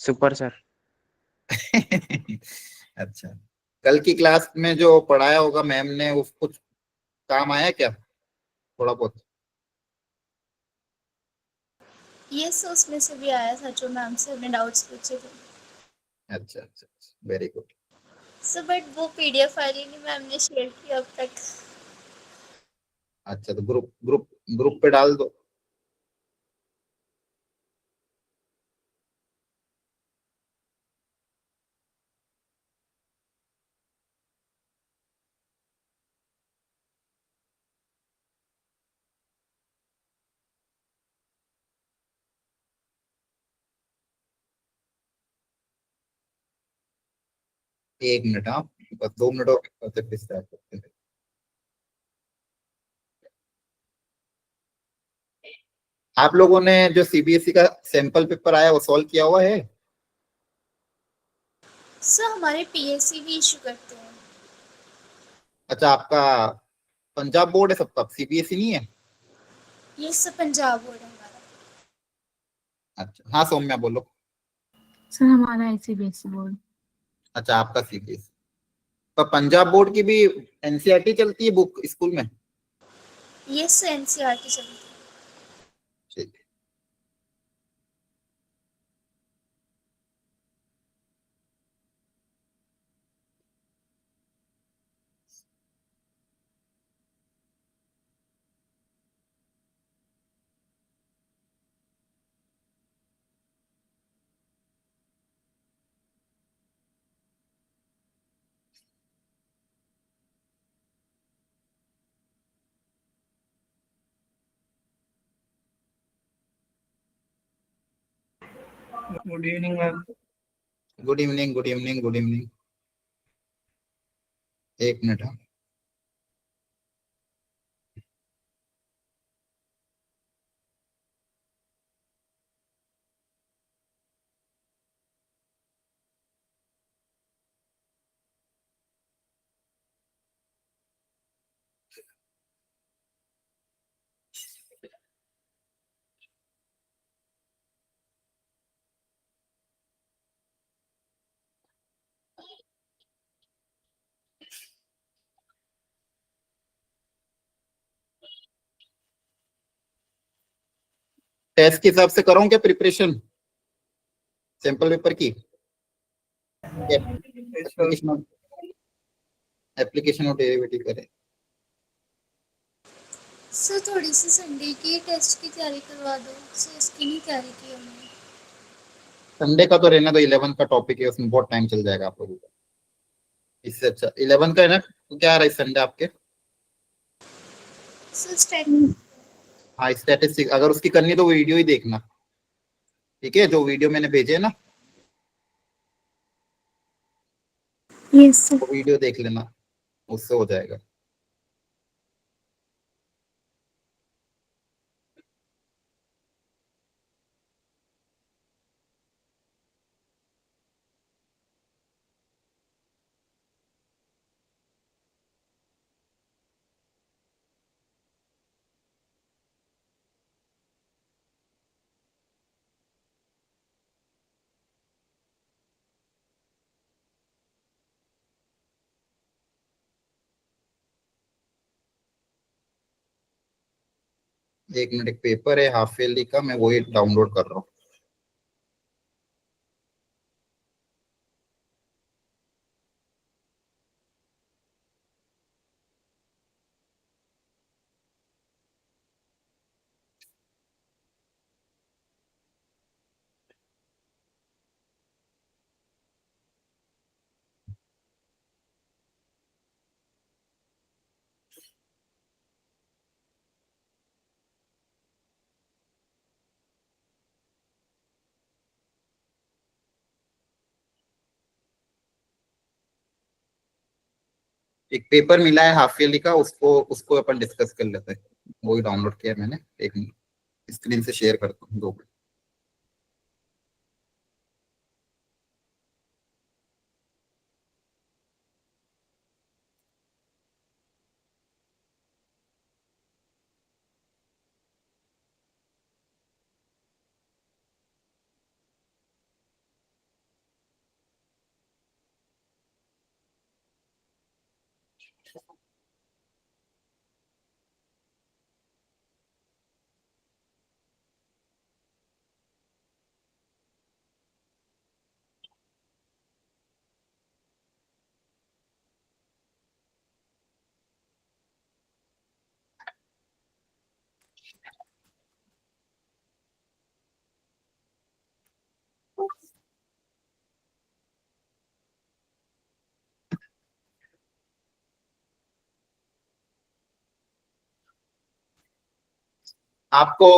Super sir. अच्छा, कल की क्लास में जो पढ़ाया होगा मैम ने वो कुछ काम आया क्या, थोड़ा बहुत? ये सो उसमें से भी आया था जो मैम से हमने डाउट्स पूछे थे। अच्छा अच्छा, वेरी गुड। सो बट वो पीडीएफ फाइल ही नहीं मैम ने शेयर की अब तक। अच्छा, तो ग्रुप ग्रुप ग्रुप पे डाल दो। 1 मिनट, हाँ, बस 2 मिनट और तब तक स्टार्ट करते हैं। आप लोगों ने जो सीबीएसई का सैंपल पेपर आया वो सॉल्व किया हुआ है? सर हमारे पीएससी भी इशू करते हैं। अच्छा, आपका पंजाब बोर्ड है सबका, सीबीएसई नहीं है? ये सब पंजाब बोर्ड है हमारा। अच्छा, हाँ सौम्या बोलो। सर हमारा आईसीबीएसई बोर्ड। अच्छा, आपका सीबीएसई। पर पंजाब बोर्ड की भी एनसीईआरटी चलती है बुक स्कूल में? ये सर एनसीईआरटी चलती है। ठीक है। Good evening ma'am. Good evening, good evening, good evening. 1 minute, हाँ। टेस्ट के हिसाब से करो क्या प्रिपरेशन सैंपल पेपर की? एप्लीकेशन एप्लीकेशन और डेरिवेटिव करें। सर थोड़ी सी संडे की टेस्ट की तैयारी करवा दो। सर इसकी नहीं तैयारी की हमने। संडे का तो रहना, तो 11 का टॉपिक है, उसमें बहुत टाइम चल जाएगा आप लोगों का। इससे अच्छा 11 का है ना, तो क्या आ रहा है संडे आपके? सर स्टैट हाँ, स्टैटिस्टिक अगर उसकी करनी है तो वीडियो ही देखना, ठीक है, जो वीडियो मैंने भेजे है ना यस सर। वो वीडियो देख लेना, उससे हो जाएगा। एक मिनट, एक पेपर है हाफ ईयरली का, मैं वही डाउनलोड कर रहा हूँ। एक पेपर मिला है हाफ ईयरली का, उसको उसको अपन डिस्कस कर लेते हैं। वही डाउनलोड किया है मैंने, एक मिनट स्क्रीन से शेयर करता हूँ, 2 मिनट। आपको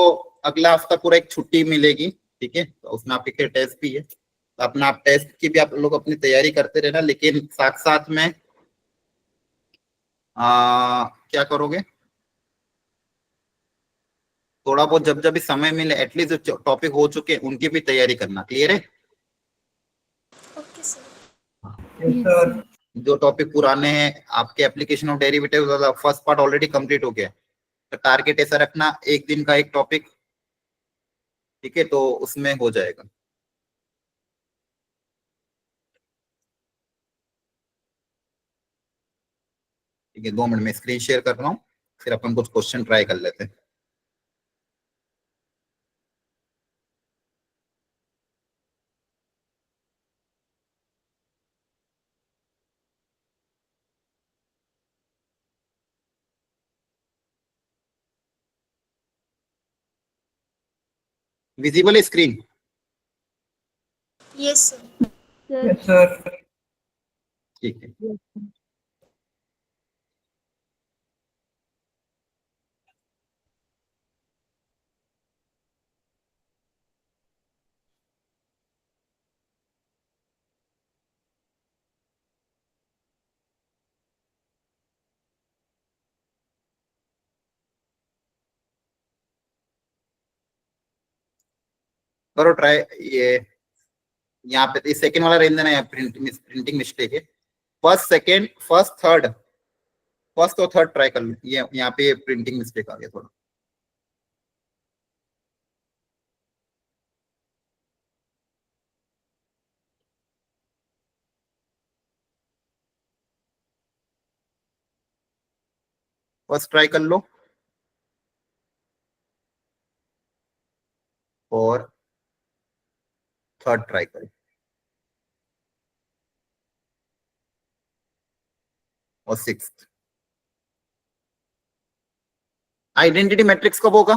अगला हफ्ता पूरा एक छुट्टी मिलेगी, ठीक है, तो उसमें आपके टेस्ट भी है, तो अपना आप टेस्ट की भी आप लोग अपनी तैयारी करते रहना, लेकिन साथ साथ में क्या करोगे, थोड़ा बहुत जब जब भी समय मिले एटलीस्ट जो टॉपिक हो चुके हैं उनकी भी तैयारी करना। क्लियर है? Okay sir. Yes, Yes, sir. sir. जो टॉपिक पुराने हैं आपके application of derivative first part already complete हो गया है, तो टारगेट ऐसा रखना एक दिन का एक टॉपिक, ठीक है, तो उसमें हो जाएगा। ठीक है, 2 मिनट में स्क्रीन शेयर कर रहा हूँ, फिर अपन कुछ क्वेश्चन ट्राई कर लेते हैं। विजिबल है screen? Yes sir. Yes, sir. ठीक है, करो ट्राई। ये यहाँ पे सेकंड वाला रहने देना, प्रिंटिंग मिस्टेक है। First second first third, first और थर्ड ट्राई कर लो, ये यहाँ पे प्रिंटिंग मिस्टेक आ गया थोड़ा। फर्स्ट ट्राई कर लो और थर्ड ट्राई करो और सिक्स्थ। आइडेंटिटी मैट्रिक्स कब होगा?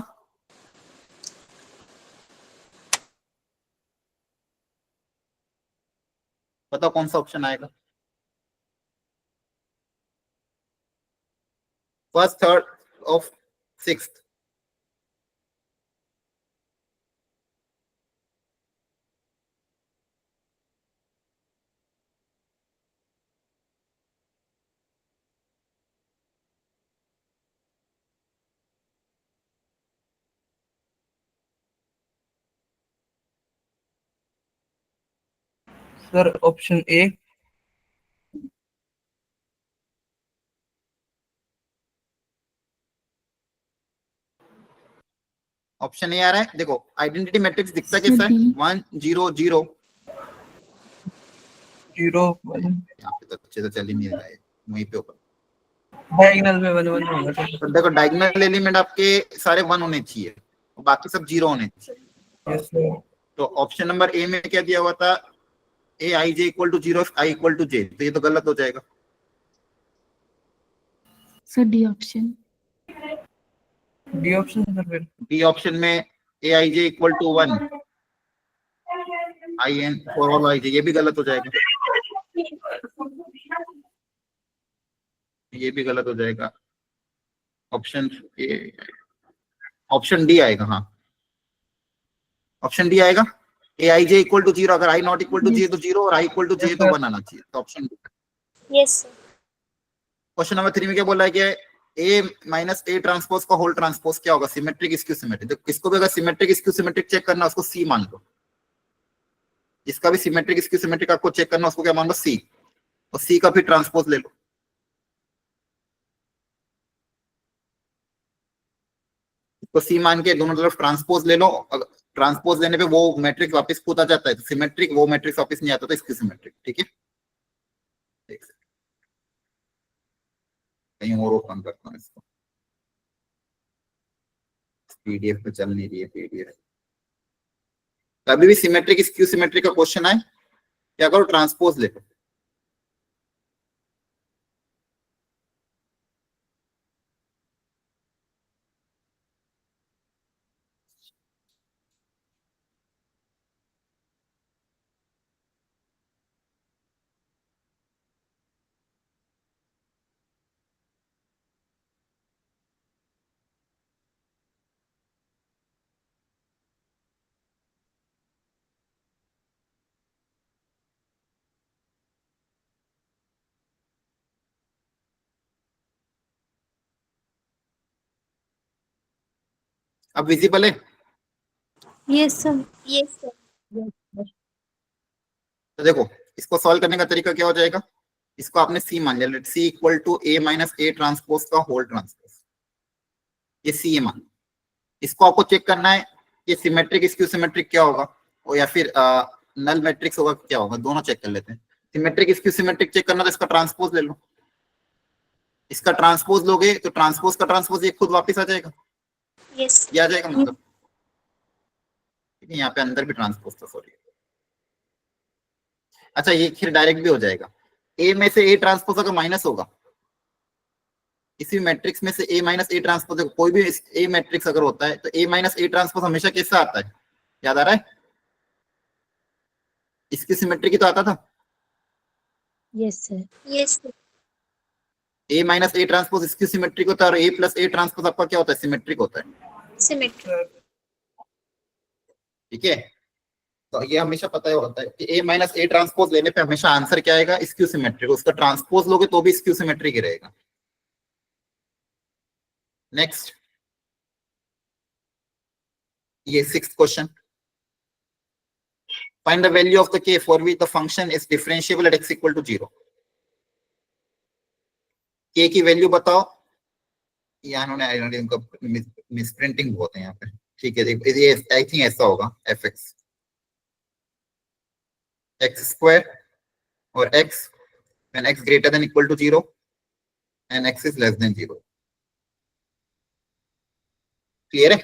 बताओ कौन सा ऑप्शन आएगा? First third of sixth. Sir, option A. Option A आ रहा है, देखो आइडेंटिटी मैट्रिक्स दिखता Sir, कैसा है, D. 1 0 0। 0 1 यहाँ पे तो अच्छे से चल ही नहीं रहा है, वहीं पे ऊपर। diagonal में 1 1 होगा sir. तो देखो डायगोनल एलिमेंट आपके सारे 1 होने चाहिए और बाकी सब 0 होने चाहिए। Yes, sir. तो ऑप्शन नंबर ए में क्या दिया हुआ था, A i j equal to 0 i equal to j, तो ये तो गलत हो जाएगा। Sir, D option. D option sir फिर. बी ऑप्शन में A i j equal to 1 i n for all i j, ये भी गलत हो जाएगा, ये भी गलत हो जाएगा। ऑप्शन ए, ऑप्शन डी आएगा, हाँ ऑप्शन डी आएगा। ए आई जे इक्वल टू 0, अगर आई नॉट इक्वल टू जे तो 0 और आई इक्वल टू जे Yes, तो sir. 1 आना चाहिए, तो option D. Yes sir. Question number 3 में क्या बोला है कि ए माइनस ए ट्रांसपोज का होल ट्रांसपोज क्या होगा, सिमेट्रिक स्क्यू सिमेट्रिक। तो किसको भी अगर सिमेट्रिक स्क्यू सिमेट्रिक चेक करना उसको सी मान लो, जिसका भी सिमेट्रिक स्क्यू सिमेट्रिक आपको चेक करना उसको क्या मान लो, सी, और सी का भी ट्रांसपोज ले लो। तो सी मान के दोनों तरफ ट्रांसपोज ले लो, ट्रांसपोज लेने पे वो मैट्रिक्स वापस खुद आ जाता है, तो सिमेट्रिक वो मैट्रिक्स वापस नहीं आता, तो स्क्यू सिमेट्रिक। ठीक है, कहीं और ओपन करता हूँ इसको, पीडीएफ पे चल नहीं रही है पीडीएफ। कभी भी सिमेट्रिक स्क्यू सिमेट्रिक का क्वेश्चन आए, क्या करो, ट्रांसपोज ले लो। अब विजिबल है? Yes sir. Yes sir. तो देखो इसको सॉल्व करने का तरीका क्या हो जाएगा, इसको आपने सी मान लिया, let C equal to A minus A transpose का होल ट्रांसपोज, ये सी ए मान। इसको आपको चेक करना है कि सिमेट्रिक स्क्यू सिमेट्रिक क्या होगा, और या फिर नल मैट्रिक्स होगा क्या होगा, दोनों चेक कर लेते हैं। सिमेट्रिक स्क्यू सिमेट्रिक चेक करना तो इसका ट्रांसपोज ले लो, इसका ट्रांसपोज लोगे तो ट्रांसपोज का ट्रांसपोज ये खुद वापस आ जाएगा, यस। ये आ जाएगा मतलब, यहाँ पे अंदर भी ट्रांसपोज था, सॉरी। अच्छा ये फिर डायरेक्ट भी हो जाएगा, ए में से ए ट्रांसपोज अगर माइनस होगा, इसी मैट्रिक्स में से ए माइनस ए ट्रांसपोज, कोई भी ए मैट्रिक्स अगर होता है तो ए माइनस ए ट्रांसपोज हमेशा कैसे आता है, याद आ रहा है? इसकी सिमेट्री की तो आता था, yes sir. Yes sir. A minus A transpose इसकी सिमेट्रिक होता है, और ए प्लस ए ट्रांसपोज आपका क्या होता है, सिमेट्रिक होता है। सिमेट्रिक। ठीक है, तो ये हमेशा पता ही होता है कि ए माइनस ए ट्रांसपोज लेने पे हमेशा आंसर क्या आएगा, स्क्यू सिमेट्रिक। उसका ट्रांसपोज लोगे तो भी स्क्यू सिमेट्रिक ही रहेगा। नेक्स्ट, ये 6th question, find the value of the k for which the function is differentiable at x equal to 0। k की वैल्यू बताओ, यहाँ उन्होंने इनका मिसप्रिंटिंग बहुत है यहाँ पे, ठीक है। ये आई थिंक ऐसा होगा fx x स्क्वायर और x when x greater than equal to 0 and x is less than 0। Clear है?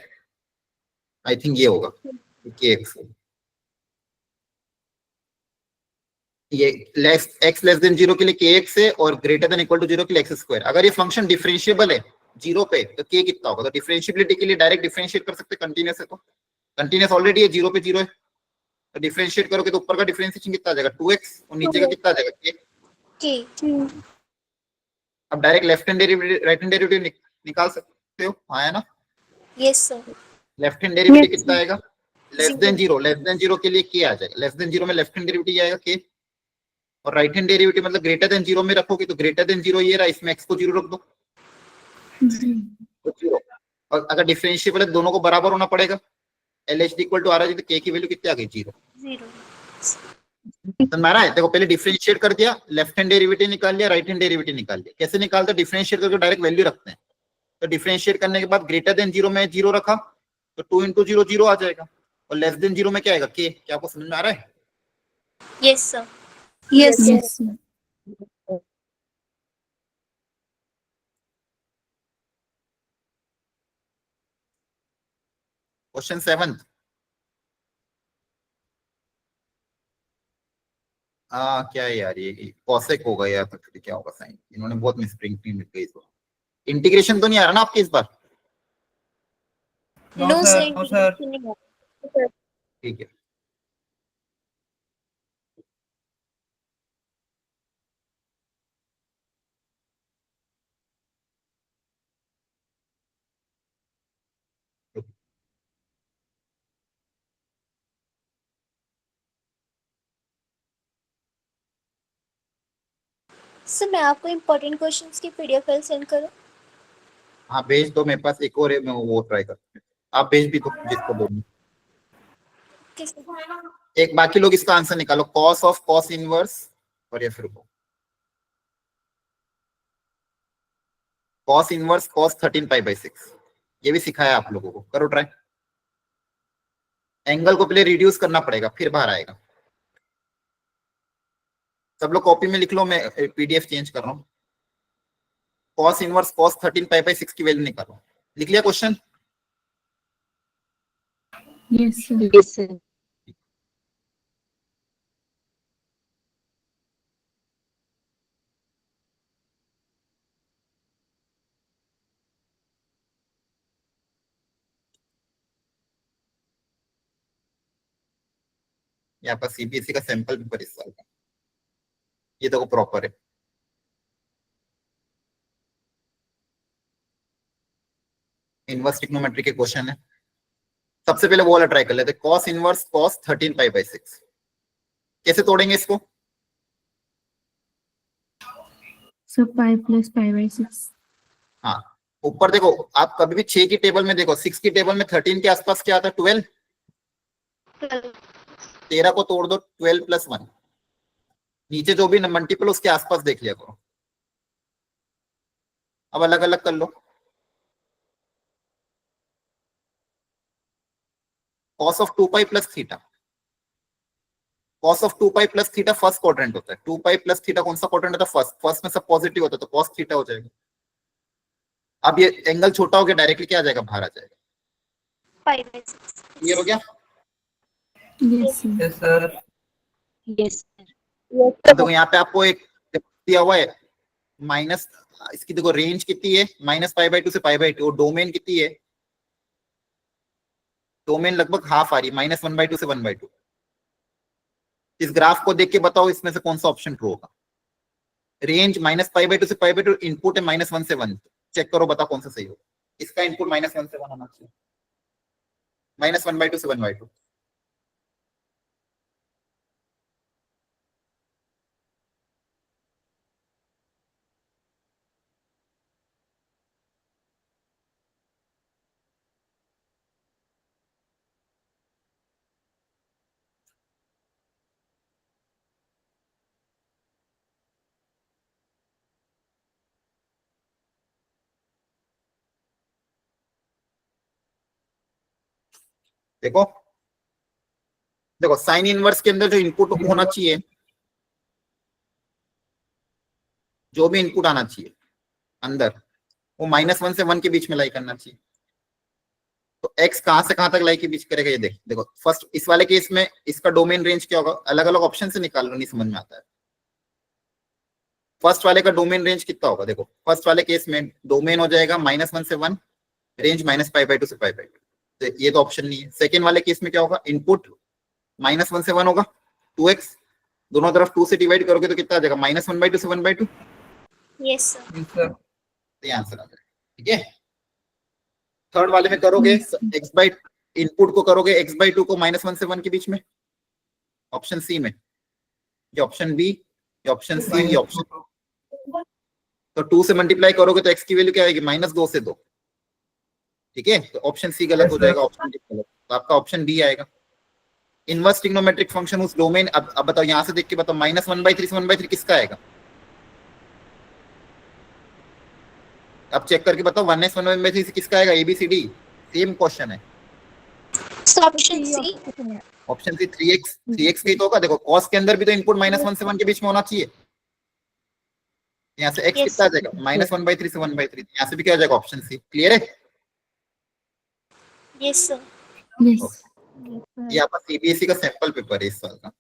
आई थिंक ये होगा kx, ये x लेस देन 0 के लिए kx है और ग्रेटर देन इक्वल टू 0 के लिए x स्क्वायर। अगर ये फंक्शन डिफरेंशिएबल है 0 पे तो k कितना होगा, तो डिफरेंशिएबिलिटी के लिए डायरेक्ट डिफरेंशिएट कर सकते, कंटीन्यूअस है तो, कंटीन्यूअस ऑलरेडी है 0 पे 0 है, तो डिफरेंशिएट करोगे तो ऊपर का डिफरेंशिएशन कितना आ जाएगा 2x और नीचे का कितना आ जाएगा k। अब direct left hand derivative right hand derivative निकाल सकते हो, हाँ है ना? Yes sir. Left hand derivative कितना आएगा, लेस देन 0, लेस देन 0 के लिए k आ जाएगा, लेस देन 0 में लेफ्ट हैंड डेरिवेटिव आएगा k, और राइट हैंड डेरिवेटिव मतलब ग्रेटर देन 0 में रखोगे तो ग्रेटर देन 0 ये रहा, इसमें x को 0 रख दो तो 0। और अगर डिफरेंशिएबल है दोनों को बराबर होना पड़ेगा, LHD इक्वल टू RHD, तो k की वैल्यू कितनी आ गई 0। तो मारा है, देखो पहले डिफरेंशिएट कर दिया, लेफ्ट हैंड डेरिवेटिव निकाल लिया, राइट हैंड डेरिवेटिव निकाल लिया। कैसे निकालते हैं, डिफरेंशिएट करके डायरेक्ट वैल्यू रखते हैं, तो डिफरेंशिएट करने के बाद ग्रेटर देन 0 में 0 रखा तो 2 इंटू 0 0 आ जाएगा, और लेस देन 0 में क्या आएगा k। क्या आपको समझ में आ रहा है? Yes sir. Yes, yes. Question 7, क्या है यार, ये कॉसेक होगा यार, तो क्या होगा साइन, इन्होंने बहुत मिसप्रिंटिंग लिख गई इस बार। इंटीग्रेशन तो नहीं आ रहा ना आपके इस बार? No sir. No sir. ठीक है, सर मैं आपको इम्पोर्टेंट क्वेश्चंस की पीडीएफ फाइल सेंड करूं? हाँ भेज दो, मेरे पास एक और है, मैं वो ट्राई करता हूँ, आप भेज भी दो जिसको बोलूं। एक बाकी लोग इसका आंसर निकालो, कॉस ऑफ कॉस इनवर्स, और या फिर कॉस इनवर्स कॉस 13π/6, ये भी सिखाया आप लोगों को, करो ट्राई। एंगल को पहले रिड्यूस करना पड़ेगा फिर बाहर आएगा। सब लोग कॉपी में लिख लो, मैं पीडीएफ चेंज कर रहा हूँ। कॉस इनवर्स कॉस 13π/6 की वैल्यू निकालो। लिख लिया question? Yes, sir. Yes, sir. यहाँ पर सीबीएसई का सैंपल पेपर इस साल का, ये देखो प्रॉपर है। इनवर्स ट्रिग्नोमेट्री के क्वेश्चन है। सबसे पहले वो वाला ट्राई कर लेते, कॉस इनवर्स कॉस 13π/6, कैसे तोड़ेंगे इसको? So pi plus pi by 6. हाँ, ऊपर देखो, आप कभी भी 6 की टेबल में देखो, 6 की टेबल में 13 के आसपास क्या आता है? 12। 13 को तोड़ दो, 12 + 1, नीचे जो भी मल्टीपल उसके आसपास देख लिया करो। अब अलग अलग कर लो। cos of 2 pi plus theta, cos of 2 pi plus theta first quadrant होता है। 2 पाई प्लस थीटा कौन सा क्वाड्रेंट होता है? फर्स्ट। फर्स्ट में सब पॉजिटिव होता है तो cos थीटा हो जाएगा। अब ये एंगल छोटा हो गया, डायरेक्टली क्या आ जाएगा? बाहर आ जाएगा। क्लियर हो गया? Yes, sir. Yes sir. Yes, sir. अब देखो यहाँ पे आपको एक दिया हुआ है माइनस, इसकी देखो रेंज कितनी है, -π/2 से π/2, और डोमेन कितनी है? डोमेन लगभग हाफ आ रही है, -1/2 से 1/2। इस ग्राफ को देख के बताओ इसमें से कौन सा ऑप्शन ट्रू होगा? रेंज -π/2 से π/2, इनपुट है -1 से 1। चेक करो, बताओ कौन सा सही होगा। इसका इनपुट -1 से 1 होना चाहिए, -1/2 से 1/2। देखो देखो, साइन इनवर्स के अंदर जो इनपुट होना चाहिए, जो भी इनपुट आना चाहिए अंदर, वो -1 से 1 के बीच में लाई करना चाहिए। तो x कहां से कहां तक लाई के बीच करेगा? ये देखो फर्स्ट, इस वाले केस में इसका डोमेन रेंज क्या होगा? अलग अलग ऑप्शन से निकाल लो, नहीं समझ में आता है। फर्स्ट वाले का डोमेन रेंज कितना होगा? देखो फर्स्ट वाले केस में डोमेन हो जाएगा -1 से 1, रेंज -π/2 से π/2। तो ये तो ऑप्शन नहीं है। सेकेंड वाले केस में क्या होगा? इनपुट -1 से 1 होगा, 2x, दोनों तरफ 2 से डिवाइड करोगे तो कितना आ जाएगा? -1/2 से 1/2। Yes sir. Yes sir. ये आंसर आ जाएगा। ठीक है। थर्ड वाले में करोगे x बाई, इनपुट को करोगे x/2 को -1 से 1 के बीच में, ऑप्शन सी में, ये ऑप्शन बी, ये ऑप्शन सी, ये ऑप्शन। तो 2 से मल्टीप्लाई करोगे तो x की वैल्यू क्या आएगी? -2 से 2। ठीक है, तो ऑप्शन सी गलत हो जाएगा, ऑप्शन डी गलत, तो आपका ऑप्शन बी आएगा। इनवर्स ट्रिग्नोमेट्रिक फंक्शन उस डोमेन, अब बताओ यहां से देख के बताओ, -1/3 से 1/3 किसका आएगा? अब चेक करके बताओ, 1/3 से किसका आएगा? ABCD, सेम क्वेश्चन है। Option C. Option C 3x, 3x का ही तो होगा। देखो cos के अंदर भी तो इनपुट -1 से 1 के बीच में होना चाहिए। यहाँ से x Yes, कितना आ जाएगा? -1/3 से 1/3, यहाँ से भी क्या आ जाएगा? Option C. क्लियर है? Yes sir. Yes. ये आपका CBSE का सैंपल पेपर है इस साल का।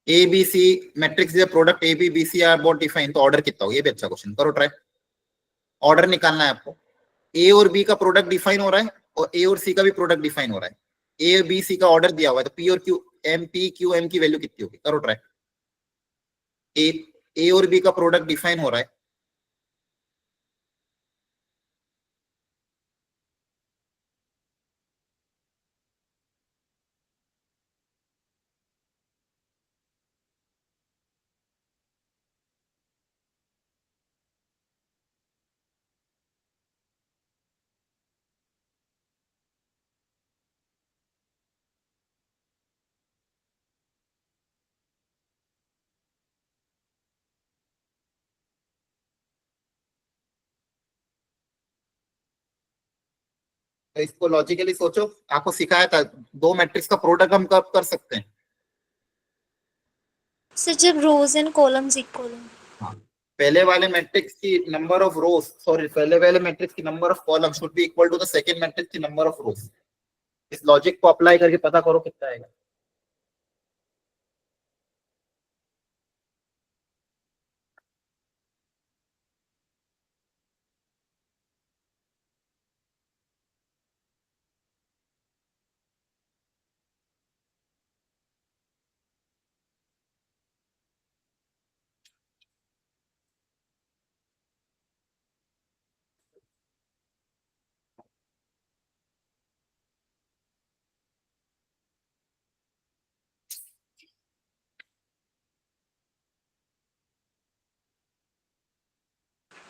ABC मैट्रिक्स या product ABBC are both define, तो ऑर्डर कितना हो? ये भी अच्छा क्वेश्चन, करो ट्राई। ऑर्डर निकालना है आपको। A और B का प्रोडक्ट डिफाइन हो रहा है और A और C का भी प्रोडक्ट डिफाइन हो रहा है। A और B C का ऑर्डर दिया हुआ है, तो P और Q, M P Q M की वैल्यू कितनी होगी? करो ट्राई। A और B का प्रोडक्ट डिफाइन हो रहा है, तो इसको लॉजिकली सोचो। आपको सिखाया था दो मैट्रिक्स का प्रोडक्ट हम कब कर सकते हैं? सर जब रोज एंड कॉलम्स इक्वल हो। हाँ, पहले वाले मैट्रिक्स की नंबर ऑफ रोज, सॉरी, पहले वाले मैट्रिक्स की number of column should be equal to the second matrix की नंबर ऑफ रोज। इस लॉजिक को अप्लाई करके पता करो कितना आएगा।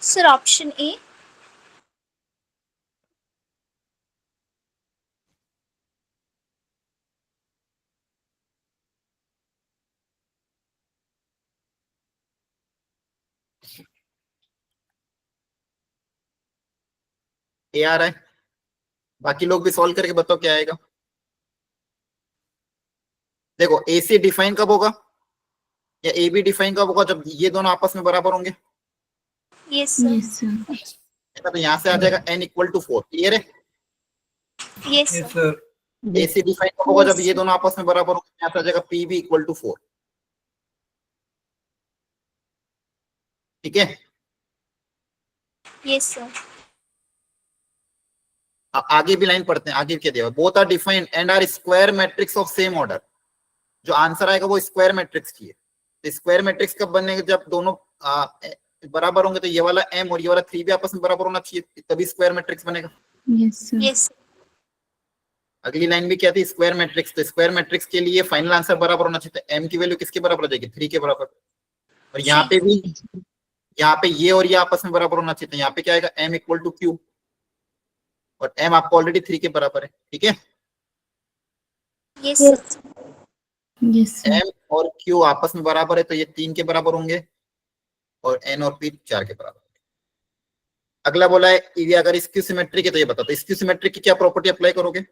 Sir, option A. ए आ रहा है, बाकी लोग भी सॉल्व करके बताओ क्या आएगा। देखो ए सी डिफाइन कब होगा या ए बी डिफाइन कब होगा, जब ये दोनों आपस में बराबर होंगे। Yes, sir. Yes, sir. तो यहाँ से आ जाएगा n इक्वल टू 4, क्लियर है। Yes, Yes, sir. sir. ए सी डिफाइन कब होगा, जब ये दोनों आपस में बराबर होंगे। यहाँ से आ जाएगा पी बी इक्वल टू 4, ठीक है। Yes, sir. आगे भी लाइन पढ़ते हैं, आगे क्या दिया, both are defined and are square matrix of same order. जो आंसर आएगा वो स्क्वायर मैट्रिक्स की है। तो स्क्वायर मैट्रिक्स कब बनेगा, जब दोनों बराबर होंगे। तो ये वाला m और ये वाला 3 भी आपस में बराबर होना चाहिए, तभी स्क्वायर मैट्रिक्स बनेगा। Yes, sir. Yes, sir. अगली लाइन भी क्या थी, स्क्वायर मैट्रिक्स। तो स्क्वायर मैट्रिक्स के लिए फाइनल आंसर बराबर होना चाहिए। तो m की वैल्यू किसके बराबर हो जाएगी, 3 के बराबर। और यहाँ पे भी, यहाँ पे ये और ये आपस में बराबर होना चाहिए। तो यहाँ पे क्या आएगा, m इक्वल टू क्यू, और m आपको ऑलरेडी 3 के बराबर है, ठीक है। Yes, sir. Yes, sir. m और q आपस में बराबर है, तो ये 3 के बराबर होंगे, और n और p 4 के बराबर। अगला बोला है ये अगर स्क्यू सिमेट्रिक है तो ये बताओ, तो स्क्यू सिमेट्रिक की क्या प्रॉपर्टी अप्लाई करोगे।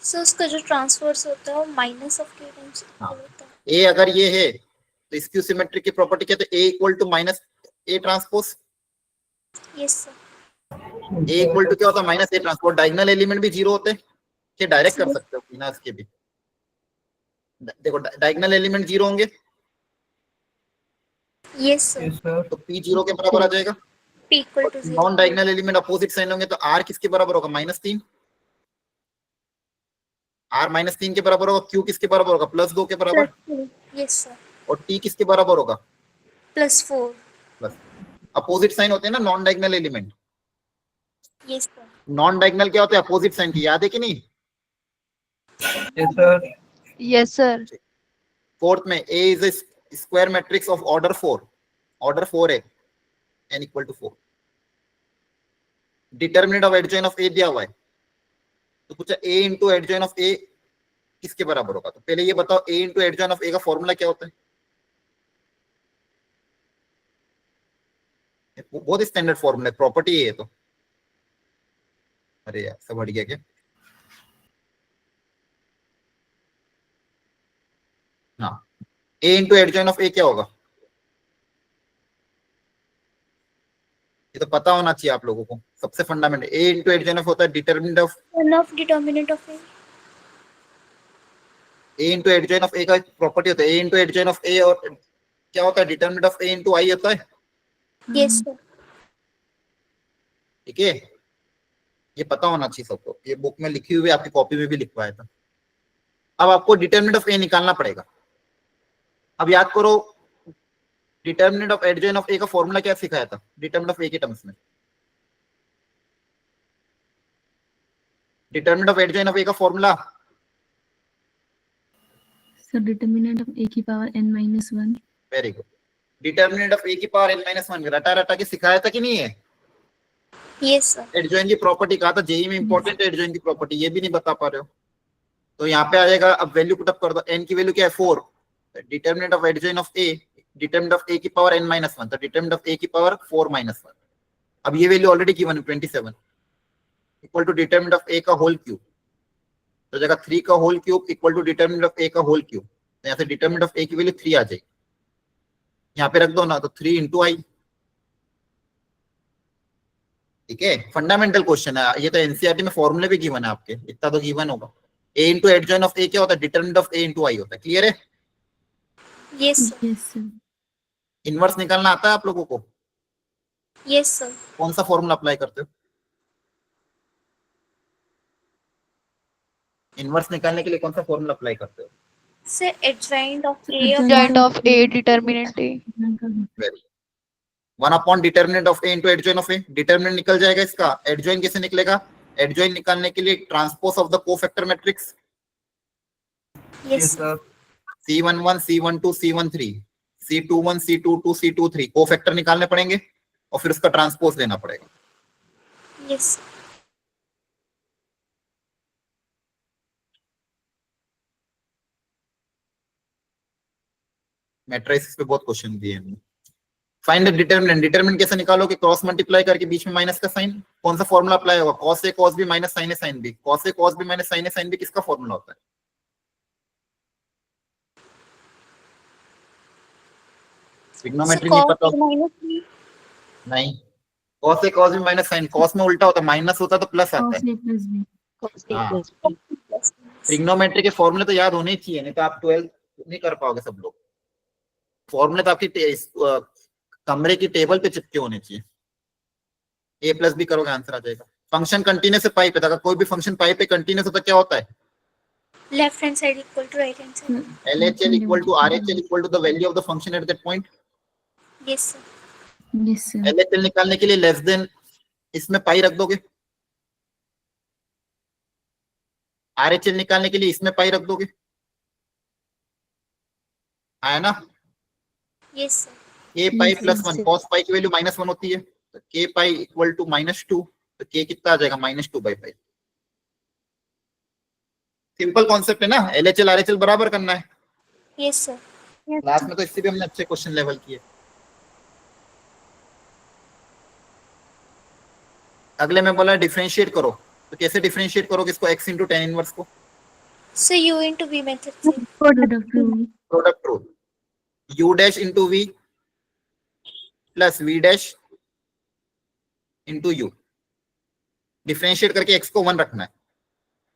So, उसका जो ट्रांसवर्स होता है वो माइनस ऑफ के टाइम्स हाँ। होता है। ए अगर ये है तो स्क्यू सिमेट्रिक की प्रॉपर्टी क्या है, A equal to minus A transpose. Yes, sir. A equal to क्या होता है, minus A transpose. Diagonal element भी 0 होते हैं, कि डायरेक्ट कर सकते हो बिना इसके भी। देखो डायगोनल एलिमेंट 0 होंगे, Yes, sir. Yes, sir. तो p 0 के बराबर आ जाएगा। P equal to 0. Non diagonal element opposite sign होंगे, तो r किसके बराबर होगा, -3। r -3 के बराबर होगा। q किसके बराबर होगा, +2 के बराबर। Plus 2. Yes, sir. और t किसके बराबर होगा, Plus 4. प्लस। अपोजिट साइन होते हैं ना non diagonal element. Yes, sir. Non diagonal क्या होता है, अपोजिट साइन की, याद है कि नहीं। Yes, sir. Yes, sir. Fourth में a is a square matrix of order 4। Order 4 है, n equal to 4। Determinant of adjoint of a दिया हुआ है, तो पूछा a into adjoint of a किसके बराबर होगा। तो पहले ये बताओ a into adjoint of a का फॉर्मूला क्या होता है। बहुत स्टैंडर्ड फॉर्मूला है, प्रॉपर्टी है तो। अरे यार सब हट गया क्या। हाँ, a into adjoint of a क्या होगा, ये तो पता होना चाहिए आप लोगों को। सबसे fundamental a into adjoint of होता है determinant of One of determinant of A. a into adjoint of a का प्रॉपर्टी होता है a into adjoint of a, और क्या होता है determinant of a into i होता है, Yes, sir. ठीक है। ये पता होना चाहिए सबको, ये बुक में लिखी हुई है, आपकी कॉपी में भी लिखवाया था। अब आपको डिटरमिनेंट ऑफ a निकालना पड़ेगा। अब याद करो determinant of adjoint of a का फॉर्मूला क्या सिखाया था डिटरमिनेंट ऑफ a के टर्म्स में। Determinant of adjoint of a का formula, So determinant of a की power n minus 1. Very good. Determinant of a की पावर n-1 रटा रटा के सिखाया था कि नहीं है। Yes, sir. एडजॉइन की प्रॉपर्टी कहा था, जेई में इंपॉर्टेंट है एडजॉइन की प्रॉपर्टी, ये भी नहीं बता पा रहे हो। तो यहाँ पे आ जाएगा, अब वैल्यू पुट अप कर दो। n की वैल्यू क्या है 4, determinant of adjoint of a, determinant of a की पावर n-1, तो डिटरमिनेंट ऑफ a की पावर 4-1। अब ये वैल्यू ऑलरेडी गिवन है 27 equal to determinant of a का होल क्यूब, तो जगह 3 का whole cube equal to determinant of a का होल क्यूब। तो यहाँ से डिटरमिनेंट ऑफ a की वैल्यू 3 आ जाएगी, यहाँ पे रख दो ना, तो 3 इंटू आई, ठीक है। फंडामेंटल क्वेश्चन है ये, तो एनसीईआरटी में फॉर्मूले भी गिवन है आपके, इतना तो गिवन होगा। a into adjoint of a क्या होता है, डिटरमिनेंट ऑफ a इंटू आई होता है, क्लियर है। Yes, sir. Yes, sir. Inverse निकालना आता है आप लोगों को, Yes, sir. कौन सा फॉर्मूला अप्लाई करते हो। इनवर्स निकालने के लिए कौन सा फॉर्मूला अप्लाई करते हो। Sir, adjoint of A of Adjoint of A, determinant A. Very 1 upon determinant of a into adjoint of a। Determinant निकल जाएगा इसका, एडजॉइन कैसे निकलेगा, एडजॉइन निकालने के लिए transpose of the cofactor matrix Yes, Yes, sir. sir. C11 C12 C13 C21 C22 C23 को factor निकालने पड़ेंगे और फिर उसका ट्रांसपोज लेना पड़ेगा। यस मैट्रिसेस पे बहुत क्वेश्चन दिए हैं। फाइंड द डिटरमिनेंट, डिटरमिनेंट कैसे निकालो कि क्रॉस मल्टीप्लाई करके बीच में माइनस का साइन, कौन सा फॉर्मूला अप्लाई होगा, cos a cos b minus sin a sin b, cos a cos b minus sin a sin b किसका फॉर्मूला होता है? ट्रिग्नोमेट्री नहीं पता? नहीं, cos a cos b minus sin, cos में उल्टा होता है, माइनस होता है तो प्लस आता cos है। a plus b. cos A हाँ। plus B. ट्रिग्नोमेट्री के फॉर्मूले तो याद होने ही चाहिए, नहीं तो आप 12 नहीं कर पाओगे सब लोग। फॉर्मूले तो आपकी कमरे की टेबल पे चिपके होने चाहिए। ए प्लस बी करोगे आंसर आ जाएगा। फंक्शन कंटिन्यूस है पाई पे, अगर कोई भी फंक्शन पाई पे कंटिन्यूस होता है क्या होता है? Left hand side equal to right hand side. LHL equal to RHL equal to the value of the function at that point। Yes sir Yes, sir. LHL निकालने के लिए लेस देन इसमें पाई रख दोगे, RHL निकालने के लिए इसमें पाई रख दोगे, आया ना? यस सर k पाई Yes, plus yes, 1, yes. cos पाई की वैल्यू -1 होती है, तो k पाई इक्वल टू -2, तो k कितना आ जाएगा? -2/पाई। सिंपल कॉन्सेप्ट है ना, LHL RHL बराबर करना है। यस सर क्लास में तो इससे भी हमने अच्छे क्वेश्चन लेवल किए। अगले में बोला डिफरेंशिएट करो, तो कैसे डिफरेंशिएट करोगे इसको? x इंटू tan इनवर्स को सो u इनटू v मेथड से। Product rule. Product rule, u dash into v plus v dash into u, differentiate करके x को 1 रखना है,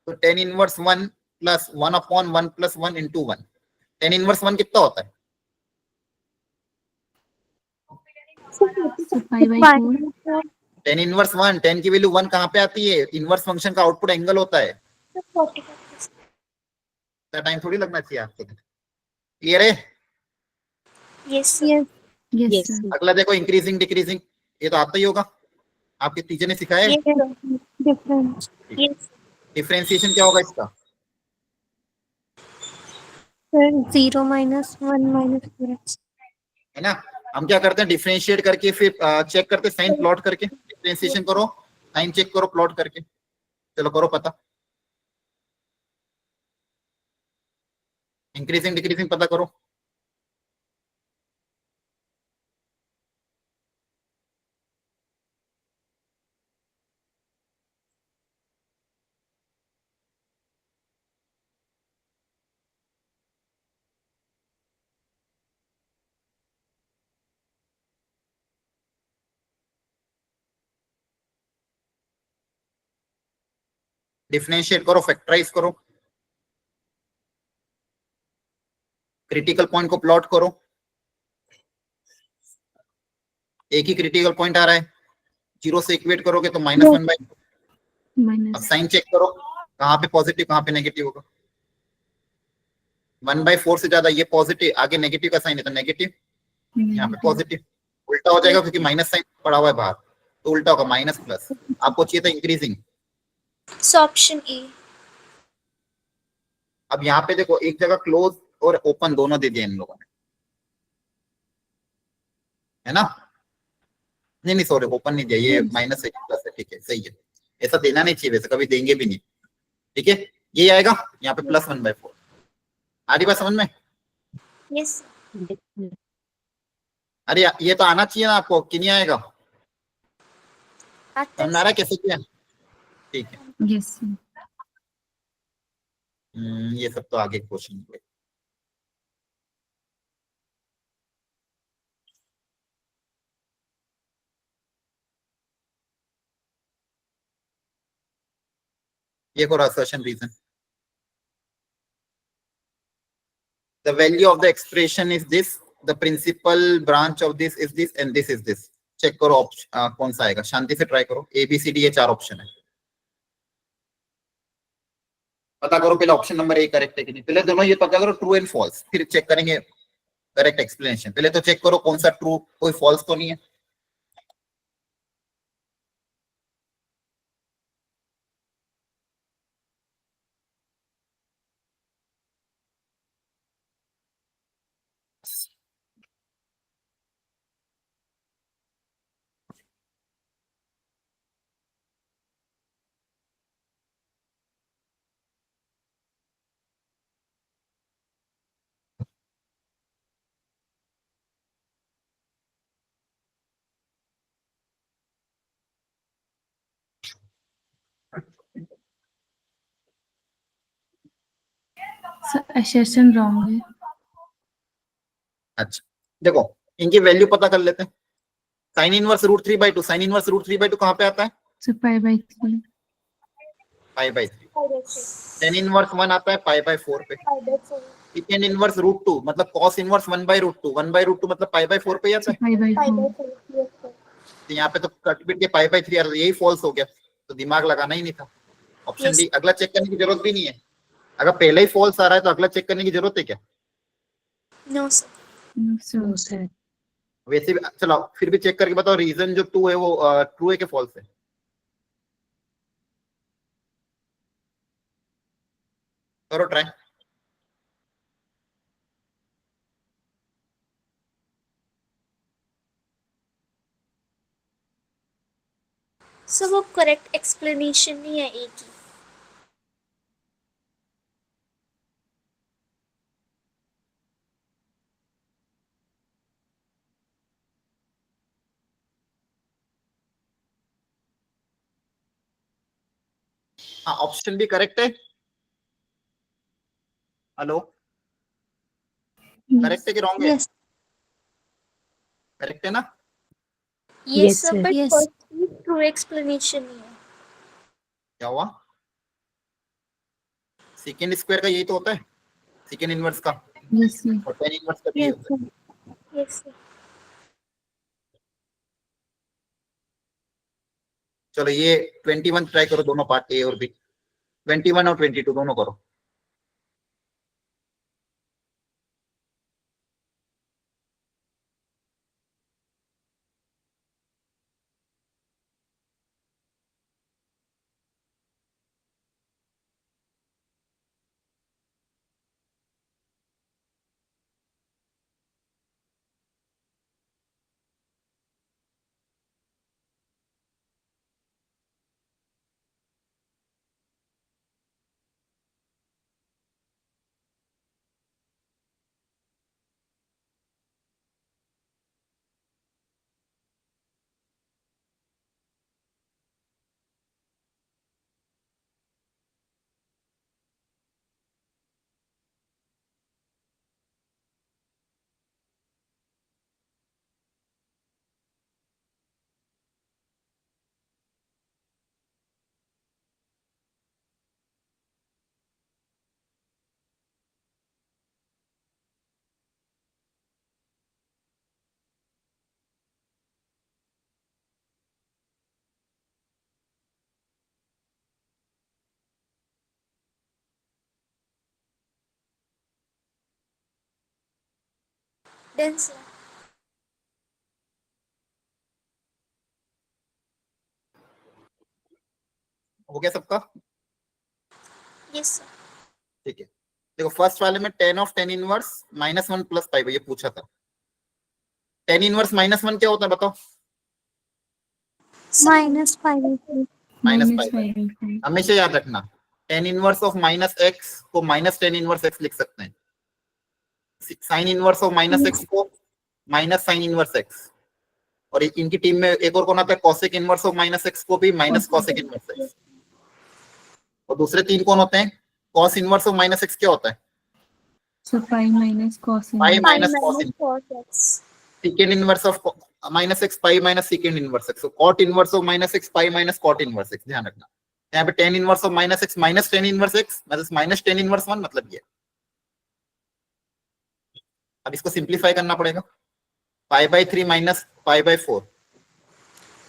तो tan inverse 1 plus 1/1 plus 1 into 1, tan inverse 1 कितना होता है? So pi by 4. tan inverse 1, tan की वैल्यू 1 कहाँ पे आती है? इनवर्स फंक्शन का आउटपुट एंगल होता है, 45 टाइम थोड़ी लगना चाहिए आपको। क्लियर है? Yes sir Yes, Yes, sir. sir. अगला देखो इंक्रीजिंग डिक्रीजिंग, ये तो आता ही होगा, आपके टीचर ने सिखाया है। डिफरेंस यस डिफरेंशिएशन क्या होगा इसका? Sir 0 minus 1 minus 4x। है ना? हम क्या करते हैं, डिफरेंशिएट करके फिर चेक करते हैं साइन प्लॉट करके, डिफरेंशिएशन करो साइन चेक करो प्लॉट करके, चलो करो पता। इंक्रीजिंग डिक्रीजिंग पता करो। डिफरेंशिएट करो, फैक्टराइज करो, क्रिटिकल पॉइंट को प्लॉट करो। एक ही क्रिटिकल पॉइंट आ रहा है, 0 से इक्वेट करोगे तो -1/। अब Minus. साइन चेक करो, कहाँ पे पॉजिटिव कहाँ पे नेगेटिव होगा। 1/4 से ज्यादा ये पॉजिटिव, आगे नेगेटिव का साइन है तो नेगेटिव, यहाँ पे Negative. पॉजिटिव। उल्टा हो जाएगा क्योंकि माइनस साइन पड़ा हुआ है बाहर, तो उल्टा होगा माइनस प्लस। आपको चाहिए था इंक्रीजिंग, सो ऑप्शन ए। अब यहाँ पे देखो एक जगह क्लोज और ओपन दोनों दे दिया इन लोगों ने, है ना? नहीं नहीं सॉरी, ओपन नहीं दिया, ये माइनस है प्लस है, ठीक है सही है। ऐसा देना नहीं चाहिए, वैसे कभी देंगे भी नहीं, ठीक है। ये आएगा यहाँ पे +1/4। आ रही बात समझ में? यस अरे ये तो आना चाहिए ना आपको, कि नहीं आएगा? आता समझ आ रहा है कैसे किया? ठीक है। Yes, sir. ये सब तो आगे क्वेश्चन हुए। ये को assertion reason, the value of the expression is this, the principal branch of this is this and this is this। Check करो कौन सा आएगा, शांति से ट्राई करो। ABCD ये 4 ऑप्शन है, पता करो पहले ऑप्शन नंबर ए करेक्ट है कि नहीं। पहले दोनों ये पता करो ट्रू एंड फॉल्स, फिर चेक करेंगे करेक्ट एक्सप्लेनेशन। पहले तो चेक करो कौन सा ट्रू, कोई फॉल्स तो नहीं है। सर assertion wrong है. अच्छा देखो इनकी वैल्यू पता कर लेते हैं. Sine inverse root 3/2, sine inverse root 3/2 कहाँ पे आता है? So pi by 3. π/3. Ten inverse 1 आता है π/4 पे. सेकेंड इनवर्स रूट 2 मतलब cos इनवर्स 1/√2, 1/√2 मतलब π/4 पे ही आता So है. pi by 4. तो यहाँ पे तो कट बिट के π/3 आ रहा है, यही फॉल्स हो गया, तो दिमाग लगाना ही नहीं था. ऑप्शन डी, अगला चेक करने की जरूरत भी नहीं है. अगर पहले ही फॉल्स आ रहा है तो अगला चेक करने की जरूरत है क्या? No sir. No, sir. No, sir. वैसे भी चलो फिर भी चेक करके बताओ रीजन जो 2 है वो ट्रू है कि फॉल्स है? करो ट्राई. सर वो करेक्ट एक्सप्लेनेशन नहीं है ए की. हाँ ऑप्शन भी करेक्ट है. हेलो, करेक्ट है कि रॉन्ग है? यस करेक्ट है ना? Yes Yes, sir sir. But Yes. First true explanation नहीं है. क्या हुआ? सेकेंड स्क्वायर का यही तो होता है, सेकेंड इनवर्स का, Yes, sir. और टेन इनवर्स का भी यही यस होता है. सर. Yes sir. चलो ये 21 ट्राई करो, दोनों पार्ट ए और बी. 21 और 22 दोनों करो. Done sir. हो गया सबका? Yes sir. ठीक है. देखो फर्स्ट वाले में ten of ten inverse -1 plus pi ये पूछा था. टेन इनवर्स -1 क्या होता है बताओ? Minus 5. Minus Minus pi. 5 by 5. हमेशा याद रखना टेन इनवर्स ऑफ -x को -10 इनवर्स x लिख सकते हैं. साइन इनवर्स ऑफ -x को माइनस साइन इनवर्स x. और इनकी टीम में एक और कौन आता है? कॉसेक इनवर्स ऑफ -x को भी माइनस कॉसेक इनवर्स x. और दूसरे तीन कौन होते हैं? कॉस इनवर्स ऑफ -x क्या होता है? So pi minus cos pi inverse. Minus cos. cos. Second inverse of -x pi minus second inverse x. Cot inverse of -x pi minus cot inverse x. ध्यान रखना यहाँ पे tan inverse of -x minus tan inverse x मतलब minus tan inverse 1 मतलब ये. अब इसको simplify करना पड़ेगा. π/3 माइनस π/4.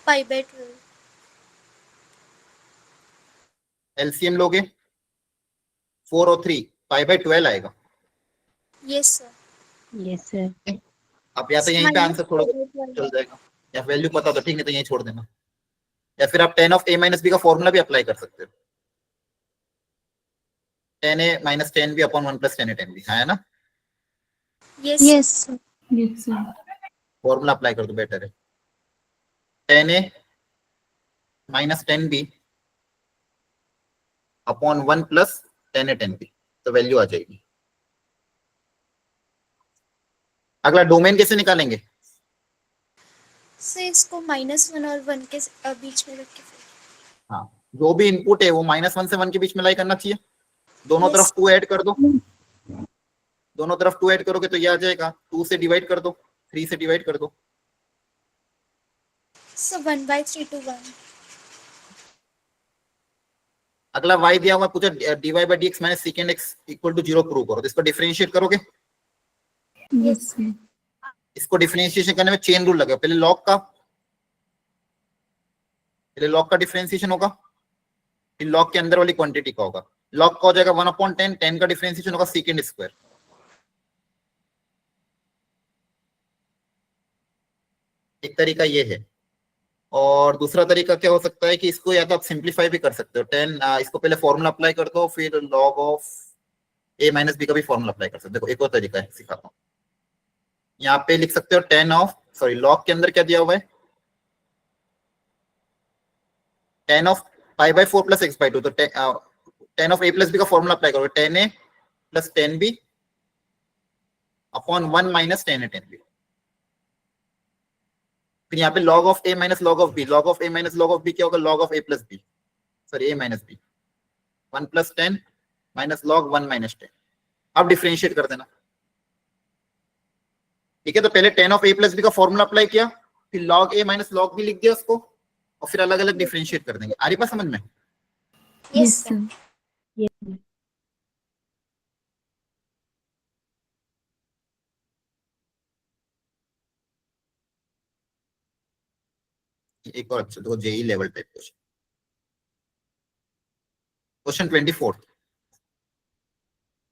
π/12. एलसीएम लोगे 4 और 3 π/12 आएगा. Yes sir. Yes, sir. अब या तो यहीं पे आंसर थोड़ा चल जाएगा, या वैल्यू पता तो ठीक, नहीं तो यहीं छोड़ देना. या फिर आप tan of a minus B का फॉर्मूला भी अप्लाई कर सकते हो. 10a minus 10b upon 1 plus 10a 10b. है ना? Yes Yes, sir. Formula apply कर दो, बेटर है. 10a minus 10b upon 1 plus 10a 10b, तो वैल्यू आ जाएगी. अगला डोमेन कैसे निकालेंगे? सर इसको -1 और 1 के बीच में रख के फिर. हाँ जो भी इनपुट है वो -1 से 1 के बीच में लाई करना चाहिए. दोनों Yes. तरफ 2 ऐड कर दो. दोनों तरफ 2 ऐड करोगे तो ये आ जाएगा, 2 से डिवाइड कर दो, 3 से डिवाइड कर दो। So 1/3 to 1. अगला y दिया हुआ, पूछा dy by dx minus second x equal to 0 prove करो, तो इसको डिफरेंशिएट करोगे। Yes, sir. इसको डिफरेंशिएशन करने में चेन रूल लगेगा, पहले log का डिफरेंशिएशन होगा, फिर log के अंदर वाली क्वांटिटी का होगा। log का हो जाएगा 1/10, 10 का डिफरेंशिएशन होगा सेकेंड स्क्वायर। एक तरीका ये है, और दूसरा तरीका क्या हो सकता है कि इसको या तो आप सिंप्लीफाई भी कर सकते हो। 10 इसको पहले फॉर्मूला अप्लाई कर दो, फिर log of a minus B का भी फॉर्मूला अप्लाई कर सकते हो। देखो एक और तरीका है, सिखाता हूँ। यहाँ पे लिख सकते हो 10 ऑफ, सॉरी log के अंदर क्या दिया हुआ है, 10 of pi by 4 plus x by 2, तो 10 ऑफ a प्लस बी का फॉर्मूला अप्लाई करोगे, 10a plus 10b upon 1 minus 10a 10b। फिर यहाँ पे log of a minus log of b, log of a minus log of b क्या होगा, log of a plus b, sorry a minus b, 1 plus 10 minus log 1 minus 10। अब differentiate कर देना, ठीक है। तो पहले 10 ऑफ a प्लस b का फॉर्मूला अप्लाई किया, फिर log a minus log b लिख दिया उसको, और फिर अलग अलग डिफरेंशिएट कर देंगे। आ रही बात समझ में? Yes, sir. Yes, sir. एक और अच्छा देखो, JEE level type question, question 24।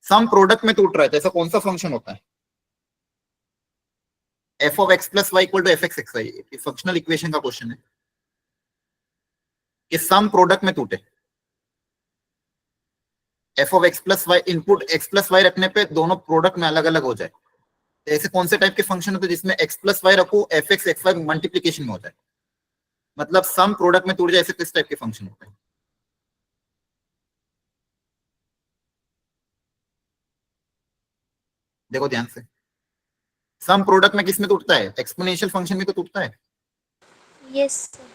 Sum product में टूट रहा है, तो ऐसा कौन सा फंक्शन होता है? F of X plus Y equal to F X X Y, functional equation का क्वेश्चन है कि सम प्रोडक्ट में टूटे। F of X plus Y, input X plus Y रखने पे दोनों प्रोडक्ट में अलग अलग हो जाए, तो ऐसे कौन से टाइप के फंक्शन होते हैं जिसमें एक्स प्लस वाई रखो, F X X Y multiplication में हो जाए, मतलब सम प्रोडक्ट में टूट जाए, ऐसे किस टाइप के फंक्शन होते हैं? देखो ध्यान से, सम प्रोडक्ट में किस में टूटता है? एक्सपोनेंशियल फंक्शन में तो टूटता है। yes, sir.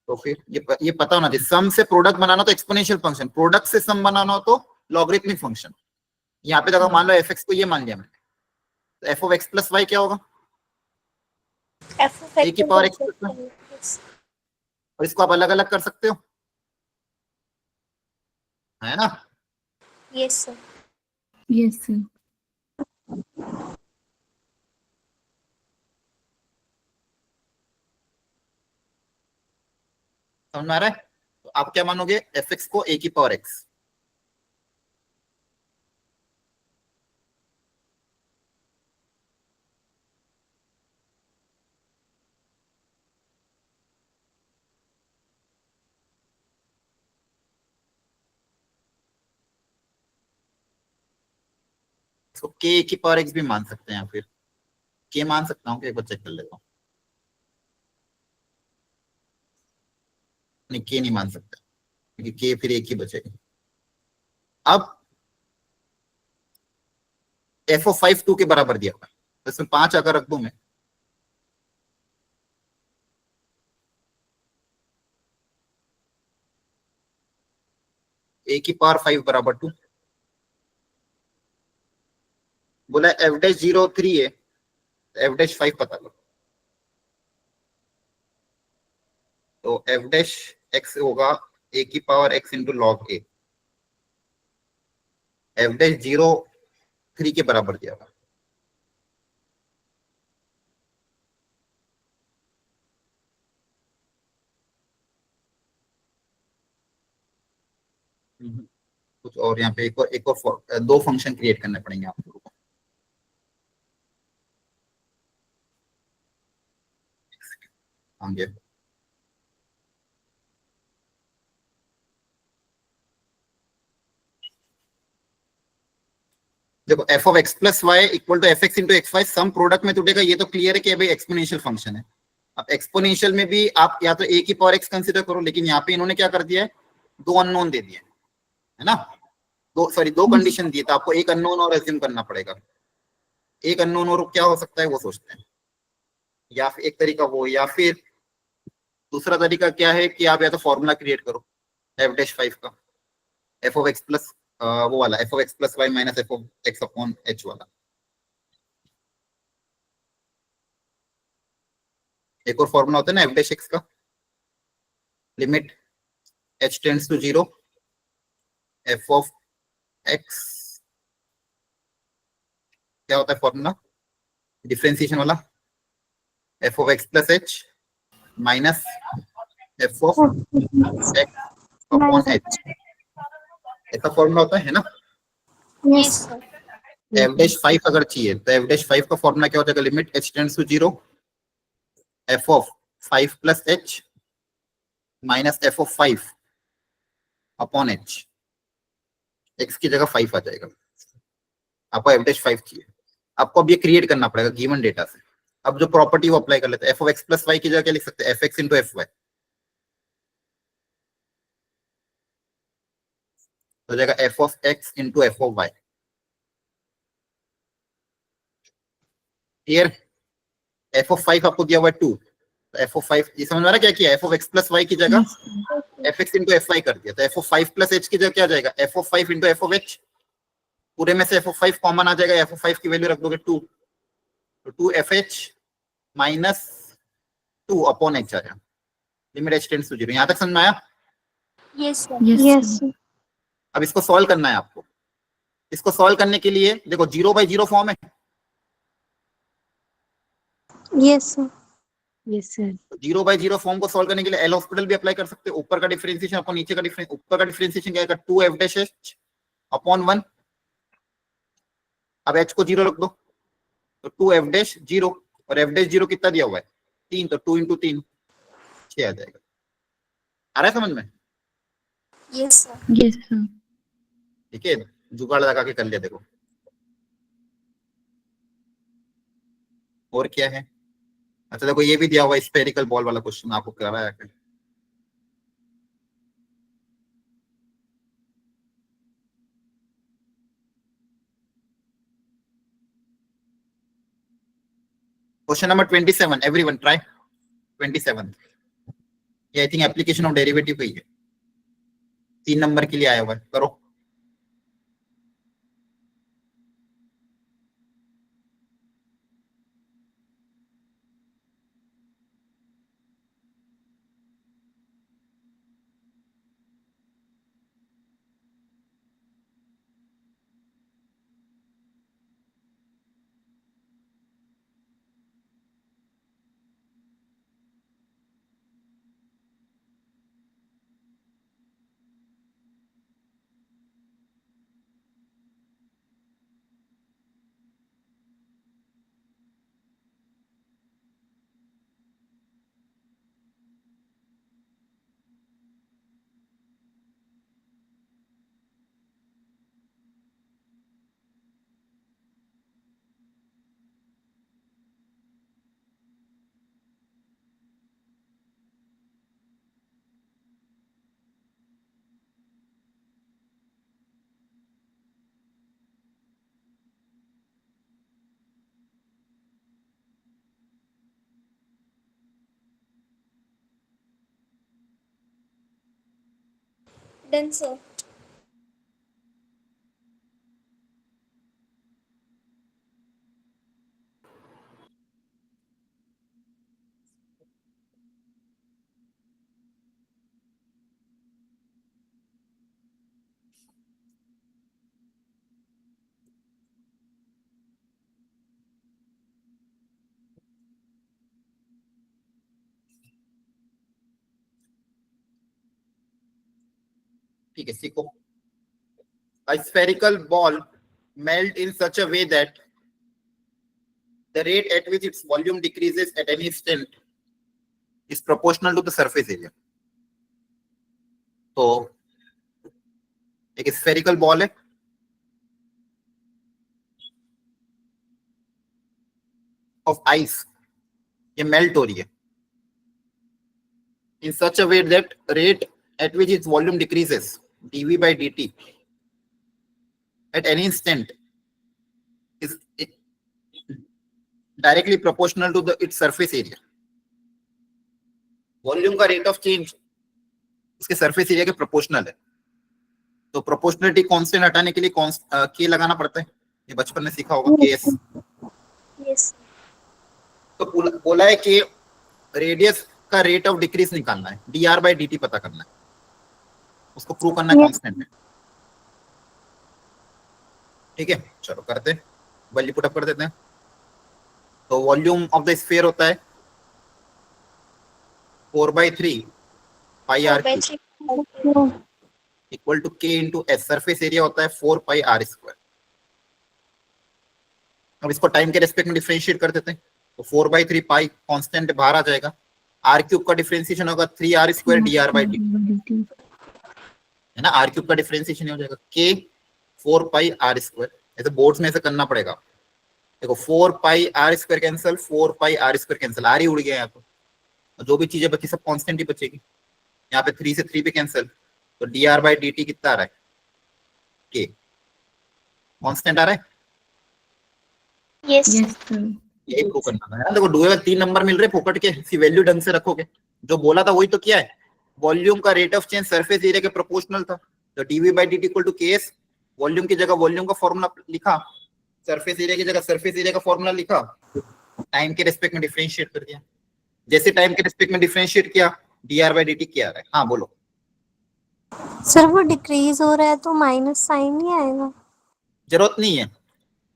तो फिर ये पता होना चाहिए, सम से प्रोडक्ट बनाना तो एक्सपोनेंशियल फंक्शन, प्रोडक्ट से सम बनाना हो तो लॉगरिथमिक फंक्शन। यहाँ पे देखो मान लो एफ एक्स को ये मान लिया मैंने, तो F of X plus Y क्या होगा? F of A x की पावर is x plus equal to yes. और इसको आप अलग अलग कर सकते हो, है ना? Yes, sir. Yes, sir. समझ में आ रहा है? तो आप क्या मानोगे, एफ एक्स को ए की पावर एक्स, इसको के की पावर एक्स भी मान सकते हैं, या फिर के मान सकता हूँ, एक बार चेक कर लेता हूँ। नहीं, के नहीं मान सकता, क्योंकि के फिर एक ही बचेगा। अब एफ ऑफ 5 2 के बराबर दिया हुआ है, तो इसमें 5 अगर रख दूं मैं, ए की पावर 5 बराबर 2, बोला एफ डैश 0 3 है, एफ डैश 5 पता करो, तो एफ डैश एक्स होगा ए की पावर एक्स इंटू लॉग ए, एफ डैश 0 3 के बराबर दिया हुआ। कुछ और यहाँ पे एक और दो फंक्शन क्रिएट करने पड़ेंगे आप लोगों को। आगे देखो, F of X plus Y equal to F X into X Y, sum product में टूटेगा, ये तो क्लियर है कि भाई एक्सपोनेंशियल फंक्शन है। अब एक्सपोनेंशियल में भी आप या तो ए की पावर एक्स कंसीडर करो, लेकिन यहाँ पे इन्होंने क्या कर दिया है, दो अननोन दे दिए, है ना? दो कंडीशन दिए, तो आपको एक अननोन और एज्यूम करना पड़ेगा। एक अननोन और क्या हो सकता है वो सोचते हैं, या फिर एक तरीका वो, या फिर दूसरा तरीका क्या है कि आप या तो फॉर्मूला क्रिएट करो एफ डैश 5 का, एफ ऑफ एक्स प्लस वो वाला F of X plus Y minus F of X upon H वाला। एक और फॉर्मूला होता है ना एफ डैश एक्स का, limit H tends to 0 F of X, क्या होता है फॉर्मूला डिफरेंशिएशन वाला, F of X plus H minus F of X upon H, ऐसा फॉर्मूला होता है ना। Yes sir. एफ डैश 5 अगर चाहिए तो एफ डैश 5 का फॉर्मूला क्या हो जाएगा, limit H tends to 0 F of 5 plus H minus F of 5 upon H, X की जगह 5 आ जाएगा। आपको एफ डैश 5 चाहिए, आपको अब ये क्रिएट करना पड़ेगा गिवन डेटा से। अब जो प्रॉपर्टी वो अप्लाई कर लेते हैं, F of X plus Y की जगह क्या लिख सकते हैं, F X into F Y, तो जाएगा F of X into F of Y. Clear. F of 5 आपको दिया हुआ है 2, तो एफ ऑफ 5 ये समझ में आ रहा है क्या किया, F of X plus Y की जगह F X into F Y कर दिया, तो एफ ऑफ 5 प्लस एच की जगह क्या जाएगा, F of 5 into F of H, पूरे में से एफ ऑफ 5 कॉमन आ जाएगा, एफ ऑफ 5 की वैल्यू रख दोगे 2, तो 2 F H minus 2 upon H आया, लिमिट एच टेंड्स टू 0। यहाँ तक समझ में आया। Yes sir. यस अब इसको सॉल्व करना है आपको। इसको सॉल्व करने के लिए देखो 0/0 फॉर्म है, yes sir. Yes, sir. 0/0 form को सॉल्व करने के लिए एल हॉस्पिटल भी अप्लाई कर सकते हो। ऊपर का डिफरेंशिएशन अपॉन नीचे का डिफरेंशिएशन, ऊपर का डिफरेंशिएशन क्या आएगा 2f डैश h अपॉन 1, अब h को 0 रख दो, तो 2f डैश 0 और f डैश 0 कितना दिया हुआ है 3, तो 2 इंटू 3 6 आ जाएगा। आ रहा है समझ में। Yes sir. Yes sir. ठीक है, जुगाड़ लगा के कर लिया। देखो और क्या है, अच्छा देखो ये भी दिया हुआ है स्फेरिकल बॉल वाला क्वेश्चन आपको कराया है। Question number 27, everyone try 27। ये I think application of derivative का ही है, 3 नंबर के लिए आया हुआ है, करो। Done sir. ठीक है, सीखो। A spherical ball melt in such a way that the rate at which its volume decreases at any instant is proportional to the surface area. तो एक spherical ball है, of ice, ये melt हो रही है in such a way that rate at which its volume decreases dv by dt at any instant is directly proportional to the its surface area. Volume का rate of change उसके surface area के proportional है। तो proportionality constant हटाने के लिए के लगाना पड़ता है, ये बचपन में सीखा होगा, केएस। यस तो बोला है कि रेडियस का रेट ऑफ डिक्रीज निकालना है, dr by dt पता करना है, उसको प्रूव करना है कांस्टेंट है। ठीक है, चलो करते हैं, वैल्यू पुट अप कर देते हैं। तो वॉल्यूम ऑफ द स्फीयर होता है 4/3 pi r equal to k into s. Surface area होता है 4 पाई आर स्क्वायर। अब इसको टाइम के रेस्पेक्ट में डिफरेंशिएट कर देते हैं, तो 4/3 पाई कांस्टेंट बाहर आ जाएगा, आर क्यूब का डिफरेंशिएशन होगा 3r square dr by dt, है ना। आर क्यूब का डिफरेंशिएशन हो जाएगा k 4 पाई r स्क्वायर। ऐसे बोर्ड्स में ऐसे करना पड़ेगा, देखो 4 पाई r स्क्वायर कैंसिल, 4 पाई r स्क्वायर कैंसिल, r ही उड़ गया यहाँ पे, जो भी चीजें बची सब कांस्टेंट ही बचेगी। यहाँ पे 3 से 3 पे कैंसिल, तो dr by dt कितना आ रहा है, k कांस्टेंट आ रहा है। Yes Yes, sir. यही प्रूव करना है ना। देखो डुए में 3 नंबर मिल रहे फोकट के, इसी वैल्यू ढंग से रखोगे, जो बोला था वही तो किया है। वॉल्यूम का rate of change surface area के प्रोपोर्शनल था, तो dv by dt equal to ks। Volume की जगह वॉल्यूम का फॉर्मूला लिखा, सरफेस एरिया की जगह सरफेस एरिया का फॉर्मूला लिखा, टाइम के रिस्पेक्ट में डिफरेंशिएट कर दिया। जैसे टाइम के रिस्पेक्ट में डिफरेंशिएट किया, dr by dt क्या आ रहा है। हाँ बोलो। सर वो डिक्रीज हो रहा है तो माइनस साइन नहीं आएगा? जरूरत नहीं है,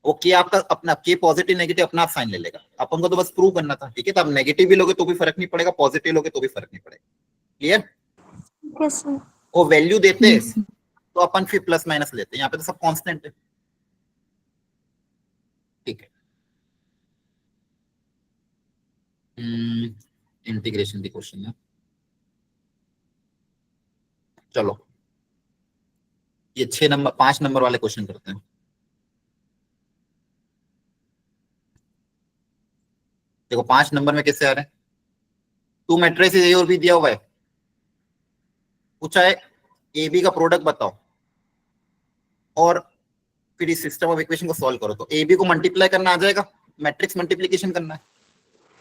वो के आपका अपना के पॉजिटिव नेगेटिव अपना आप साइन ले लेगा, अपन को तो बस प्रूव करना था। ठीक है, तो आप नेगेटिव भी लोगे तो भी फर्क नहीं पड़ेगा, पॉजिटिव लोगे तो भी फर्क नहीं पड़ेगा। क्लियर। Yes sir. वो वैल्यू देते हैं Yes, sir. तो अपन फिर प्लस माइनस लेते हैं, यहाँ पे तो सब कांस्टेंट है। ठीक है, इंटीग्रेशन की क्वेश्चन है। चलो ये 6 नंबर 5 नंबर वाले क्वेश्चन करते हैं। देखो 5 नंबर में कैसे आ रहे हैं, 2 मैट्रिसेस ए और बी दिया हुआ है, पूछा है ए बी का प्रोडक्ट बताओ और फिर इस सिस्टम ऑफ इक्वेशन को सॉल्व करो। तो ए बी को मल्टीप्लाई करना आ जाएगा, मैट्रिक्स मल्टीप्लिकेशन करना है।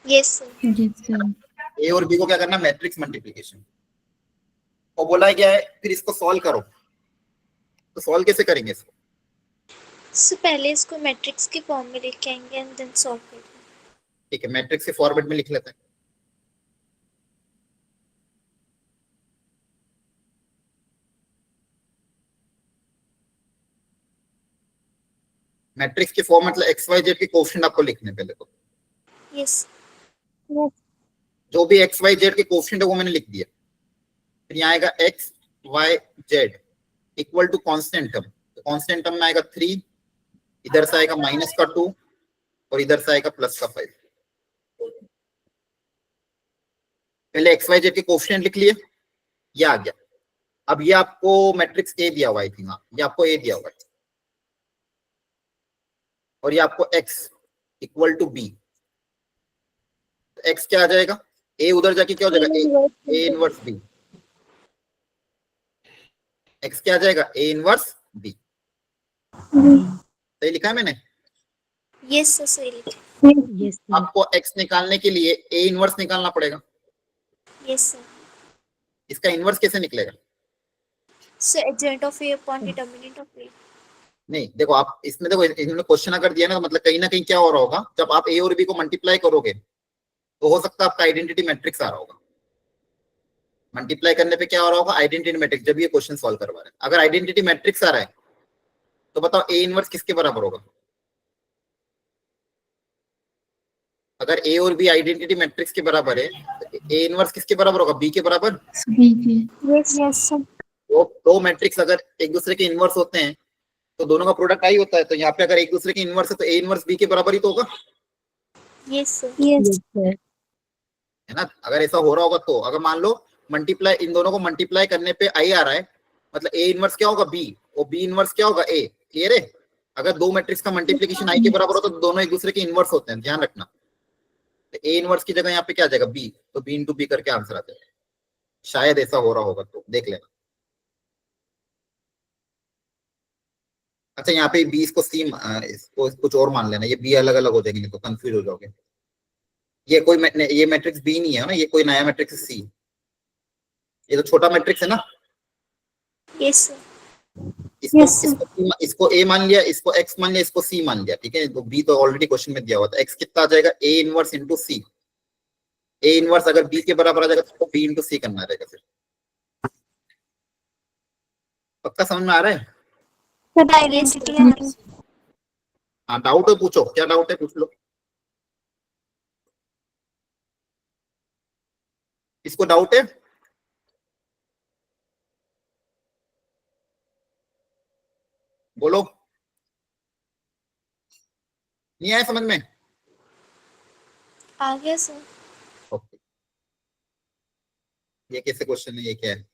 Yes sir Yes, sir. ए और बी को क्या करना है, मैट्रिक्स मल्टीप्लिकेशन। और बोला है क्या है, फिर इसको सॉल्व करो। तो सॉल्व कैसे करेंगे इसको, सर पहले इसको मैट्रिक्स के फॉर्म में लिख के आएंगे एंड देन सॉल्व करेंगे। ठीक है, मैट्रिक्स के फॉर्मेट में लिख लेते हैं। मैट्रिक्स के फॉर्म मतलब एक्स वाई जेड के कोएफिशिएंट आपको लिखने पहले तो, यस जो भी एक्स वाई जेड के कोएफिशिएंट है वो मैंने लिख दिया। फिर यहाँ आएगा X Y Z equal to constant term, तो कांस्टेंट टर्म में आएगा 3, इधर से आएगा माइनस का 2 और इधर से आएगा प्लस का 5। पहले एक्स वाई जेड के कोएफिशिएंट लिख लिए, ये आ गया। अब ये आपको मैट्रिक्स ए दिया हुआ है, थी हाँ, ये आपको ए दिया हुआ है और ये आपको x equal to B. x क्या आ जाएगा, a उधर जाके क्या हो जाएगा, a इनवर्स b। x क्या आ जाएगा, a इनवर्स b। सही लिखा है मैंने। यस सर सही लिखे। Yes, sir. आपको x निकालने के लिए a इनवर्स निकालना पड़ेगा। यस सर इसका इनवर्स कैसे निकलेगा, sir adjoint of A upon determinant of A. नहीं देखो आप इसमें, देखो इन्होंने क्वेश्चन अगर दिया ना, तो मतलब कहीं ना कहीं क्या हो रहा होगा, जब आप a और b को मल्टीप्लाई करोगे तो हो सकता है आपका आइडेंटिटी मैट्रिक्स आ रहा होगा। मल्टीप्लाई करने पे क्या हो रहा होगा, आइडेंटिटी मैट्रिक्स, जब ये क्वेश्चन सॉल्व करवा रहे हैं। अगर आइडेंटिटी मैट्रिक्स आ रहा है तो बताओ a इनवर्स किसके बराबर होगा। अगर a और b आइडेंटिटी मैट्रिक्स के बराबर है तो a इनवर्स किसके बराबर होगा, b के बराबर। सभी के यस यस सर। दो मैट्रिक्स अगर एक दूसरे के इनवर्स होते हैं तो दोनों का प्रोडक्ट आई होता है, तो यहाँ पे अगर एक दूसरे के इनवर्स है तो a इनवर्स b के बराबर ही तो होगा, yes sir yes Yes, sir. है ना। अगर ऐसा हो रहा होगा तो अगर मान लो मल्टीप्लाई, इन दोनों को मल्टीप्लाई करने पे आई आ रहा है, मतलब a इनवर्स क्या होगा b और b इनवर्स क्या होगा a। क्लियर है। अगर दो मैट्रिक्स का मल्टीप्लिकेशन आई के बराबर हो तो दोनों एक दूसरे के इनवर्स होते हैं, ध्यान रखना। तो a इनवर्स की जगह यहाँ पे क्या आ जाएगा b, तो b इंटू बी करके आंसर आ जाएगा। शायद ऐसा हो रहा होगा, तो देख लेना। अच्छा यहाँ पे b इसको c, इसको कुछ और मान लेना, ये b अलग अलग हो जाएंगे तो कंफ्यूज हो जाओगे। ये कोई ये मैट्रिक्स b नहीं है ना, ये कोई नया मैट्रिक्स है c। ये तो छोटा मैट्रिक्स है ना। यस सर इसको Yes, sir. इसको a मान लिया, इसको x मान लिया, इसको c मान लिया, ठीक है। तो b तो ऑलरेडी क्वेश्चन में दिया हुआ था। x कितना आ जाएगा, a inverse into c। a inverse अगर b के बराबर आ जाएगा तो b इंटू c करना रहेगा फिर। पक्का समझ में आ रहा है? सर आइडेंटिटी आ रही है। हाँ डाउट है पूछो, क्या डाउट है पूछ लो। इसको डाउट है? बोलो। नहीं आया समझ में? आ गया सर। ओके, ये कैसे क्वेश्चन है, ये क्या है?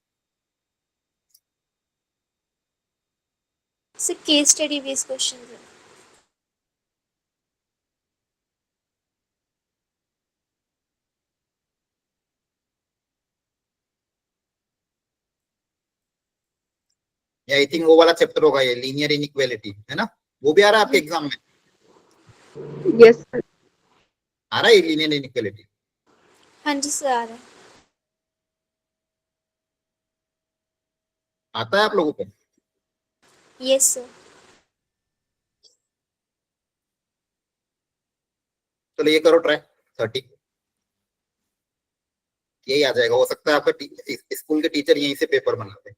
Sir case study based question है। आई थिंक वो वाला चैप्टर होगा ये, लीनियर इनइक्वालिटी, है ना? वो भी आ रहा है आपके एग्जाम में? Yes sir. आ रहा है लीनियर इनइक्वालिटी? हाँ जी सर आ रहा है। आता है आप लोगों को? Yes sir. चलो ये करो ट्राई, 30 यही आ जाएगा। हो सकता है आपका स्कूल के टीचर यहीं से पेपर बनाते हैं।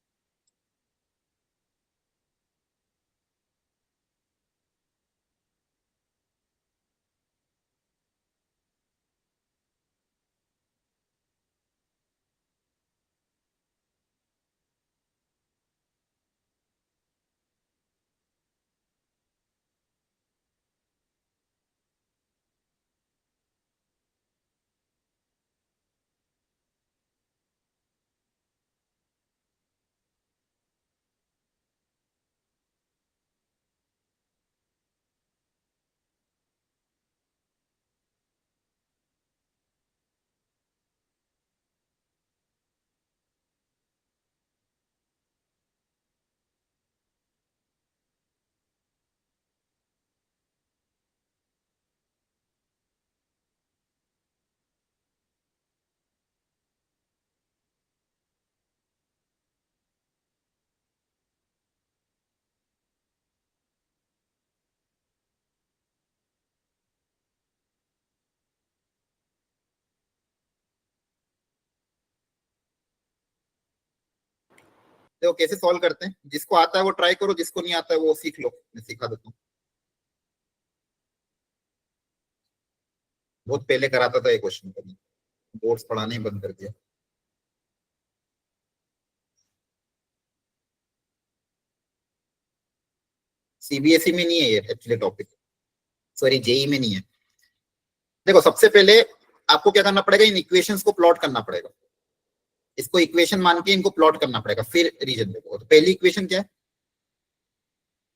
तो कैसे सॉल्व करते हैं, जिसको आता है वो ट्राई करो, जिसको नहीं आता है वो सीख लो, मैं सिखा देता हूँ। बहुत पहले कराता था ये क्वेश्चन, कभी बोर्ड्स पढ़ाने ही बंद कर दिया। सीबीएसई में नहीं है ये एक्चुअली टॉपिक, सॉरी जेई में नहीं है। देखो सबसे पहले आपको क्या करना पड़ेगा, इन इक्वेशंस को प्लॉट करना पड़ेगा। इसको इक्वेशन मान के इनको प्लॉट करना पड़ेगा, फिर रीजन देखो। तो पहली इक्वेशन क्या है,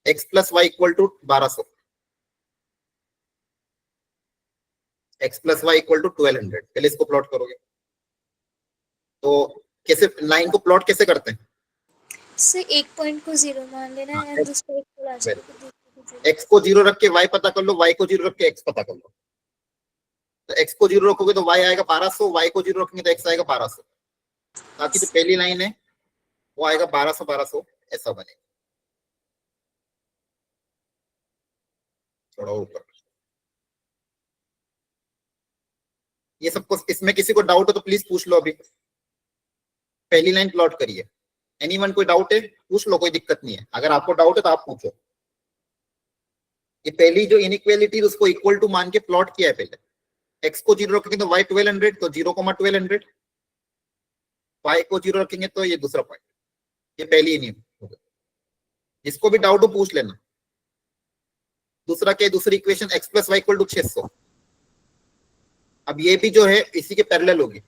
x plus Y equal to 1200, x plus Y equal to 1200। पहले इसको प्लॉट करोगे तो कैसे, लाइन को प्लॉट कैसे करते हैं? सर एक पॉइंट को 0 मान लेना है, दूसरा एक को ला जाएगा। x को 0 रख के y पता कर लो, y को 0 रख के x पता कर लो। तो x को 0 रखोगे तो y आएगा 1200, y को 0 रखेंगे तो x आएगा 1200। ताकि जो पहली लाइन है वो आएगा 1200 1200, ऐसा बनेगा। थोड़ा ऊपर ये सबको, इसमें किसी को डाउट हो तो प्लीज पूछ लो। अभी पहली लाइन प्लॉट करिए। एनीवन कोई डाउट है पूछ लो, कोई दिक्कत नहीं है। अगर आपको डाउट है तो आप पूछो। ये पहली जो इनइक्वालिटी उसको इक्वल टू मान के प्लॉट किया है पहले। x को 0 रखेंगे तो y 1200, तो 0,1200। y को 0 रखेंगे तो ये दूसरा पॉइंट। ये पहली इनइक्वालिटी, जिसको भी डाउट हो पूछ लेना। दूसरा क्या है, दूसरी equation x plus Y equal to 600। अब ये भी जो है इसी के पैरेलल होगी।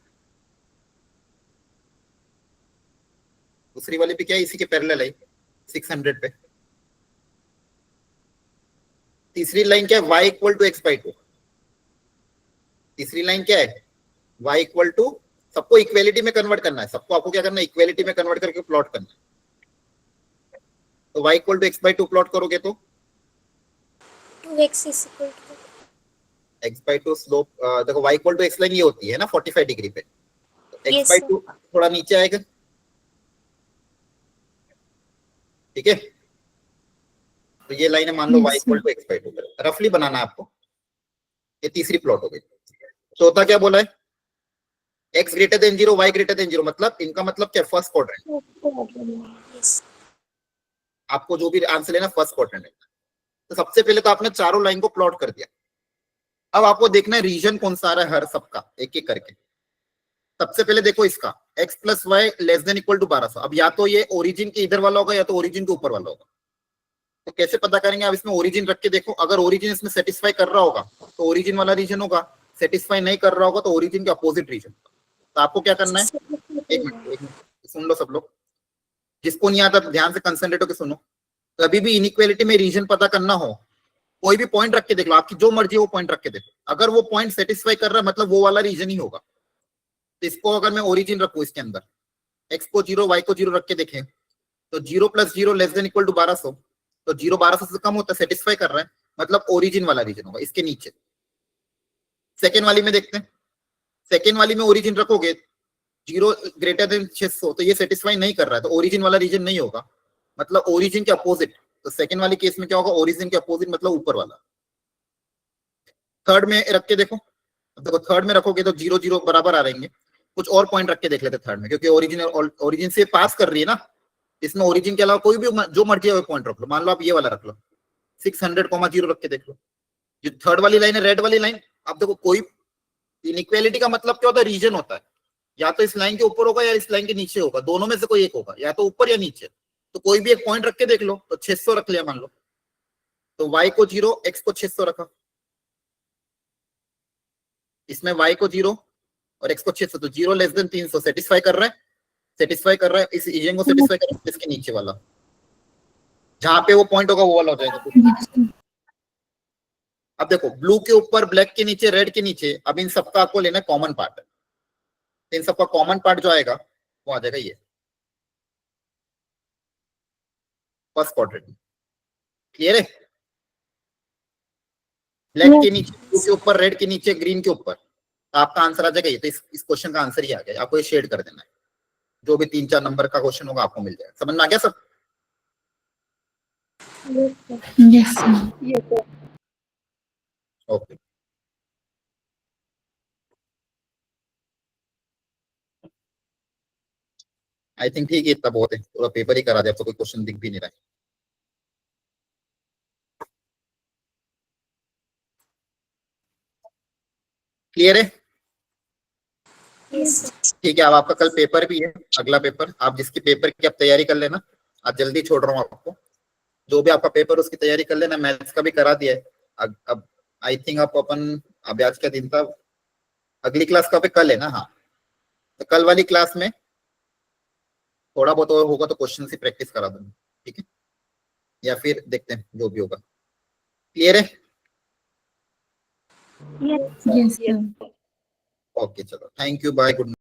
दूसरी वाली भी क्या है, इसी के पैरेलल है 600 पे। तीसरी लाइन क्या है, y equal to x by 2। तीसरी लाइन क्या है, y इक्वल टू, सबको इक्वेलिटी में कन्वर्ट करना है। सबको आपको क्या करना है, इक्वेलिटी में कन्वर्ट करके प्लॉट करना है। तो y equal to x by 2 plot करोगे तो 2x is equal to x by 2 slope, देखो y equal to x line ये होती है ना 45 डिग्री पे। तो x Yes, बाई sir. 2 थोड़ा नीचे आएगा, ठीक है। तो ये लाइन है, मान लो Yes, y equal to X by two, रफली बनाना है आपको। ये तीसरी प्लॉट हो गई। चौथा क्या बोला है, x greater than 0 y greater than 0, मतलब इनका मतलब क्या, फर्स्ट क्वाड्रेंट। यस आपको जो भी आंसर लेना फर्स्ट क्वाड्रेंट है। तो सबसे पहले तो आपने चारों लाइन को प्लॉट कर दिया। अब आपको देखना है रीजन कौन सा आ रहा है हर सबका, एक एक करके। सबसे पहले देखो इसका x plus Y less than equal to 1200। अब या तो ये ओरिजिन के इधर वाला होगा या तो ओरिजिन के ऊपर वाला होगा। तो कैसे पता करेंगे, आप इसमें ओरिजिन रख के देखो। अगर ओरिजिन इसमें सेटिस्फाई कर रहा होगा तो ओरिजिन वाला रीजन होगा, सेटिस्फाई नहीं कर रहा होगा तो ओरिजिन के अपोजिट रीजन। तो आपको क्या करना है, एक मिनट सुन लो सब लोग, जिसको नहीं आता तो ध्यान से कंसंट्रेट होकर सुनो। कभी भी इनइक्वालिटी में रीजन पता करना हो, कोई भी पॉइंट रख के देख लो, आपकी जो मर्जी है वो पॉइंट रख के देखो। अगर वो पॉइंट सेटिस्फाई कर रहा है मतलब वो वाला रीजन ही होगा। तो इसको अगर मैं ओरिजिन रखूं इसके अंदर, x को 0 y को 0 रख के देखें तो 0 plus 0 less than equal to 1200, तो 0 1200 से कम होता है, सेटिस्फाई कर रहा है मतलब ओरिजिन वाला रीजन होगा, इसके नीचे। सेकेंड वाली में देखते हैं, सेकेंड वाली में ओरिजिन रखोगे 0 ग्रेटर देन 600, तो ये सेटिस्फाई नहीं कर रहा है तो ओरिजिन वाला रीजन नहीं होगा, मतलब ओरिजिन के अपोजिट। तो सेकेंड वाली केस में क्या होगा, ओरिजिन के अपोजिट मतलब ऊपर वाला। थर्ड में रख के देखो, देखो थर्ड में रखोगे तो 0 0 बराबर आ रहेंगे। कुछ और पॉइंट रख के देख लेते थर्ड में, क्योंकि ओरिजिन से पास कर रही है ना, इसमें ओरिजिन के अलावा कोई भी जो मर्जी है वो पॉइंट रख लो। मान लो आप ये वाला रख लो, 600,0 रख के देख लो। जो थर्ड वाली लाइन है रेड वाली लाइन, आप देखो कोई इनइक्वालिटी का मतलब क्या होता है, रीजन होता है, या तो इस लाइन के ऊपर होगा या इस लाइन के नीचे होगा, दोनों में से कोई एक होगा, या तो ऊपर या नीचे। तो कोई भी एक पॉइंट रख के देख लो। तो 600 रख लिया मान लो, तो y को 0 x को 600 रखा, इसमें y को 0 और x को 600, तो 0 लेस देन 300 सेटिस्फाई कर रहा है, सेटिस्फाई कर रहा है, इस रीजन को सेटिस्फाई कर रहा है, इसके नीचे वाला जहां पे वो पॉइंट होगा वो वाला हो जाएगा। Yes, sir. अब देखो ब्लू के ऊपर, ब्लैक के नीचे, रेड के नीचे, अब इन सबका आपको लेना कॉमन पार्ट है। इन सबका कॉमन पार्ट जो आएगा वो आ जाएगा ये फर्स्ट क्वाड्रेंट। क्लियर है, ब्लैक के नीचे, ब्लू के ऊपर, रेड के नीचे, ग्रीन के ऊपर, तो आपका आंसर आ जाएगा ये। तो इस क्वेश्चन का आंसर ही आ गया, आपको ये शेड कर देना है। जो भी 3 4 नंबर का क्वेश्चन होगा आपको मिल जाएगा। समझ में आ गया सब? Yes, sir. Okay, I think ठीक है, इतना बहुत है, पूरा पेपर ही करा दे, अब तो कोई क्वेश्चन दिख भी नहीं रहा है। क्लियर है? यस ठीक है, अब आपका कल पेपर भी है, अगला पेपर। आप जिसके पेपर की आप तैयारी कर लेना, आज जल्दी छोड़ रहा हूँ आपको। जो भी आपका पेपर उसकी तैयारी कर लेना, मैथ्स का भी करा दिया है। अब आई थिंक आप अपन, अब आज का दिन था, अगली क्लास का पे कल है ना? हाँ, तो कल वाली क्लास में थोड़ा बहुत और होगा तो क्वेश्चन से प्रैक्टिस करा दूंगा, ठीक है? या फिर देखते हैं जो भी होगा। क्लियर है? Yes, sir. ओके, चलो, थैंक यू, बाय, गुड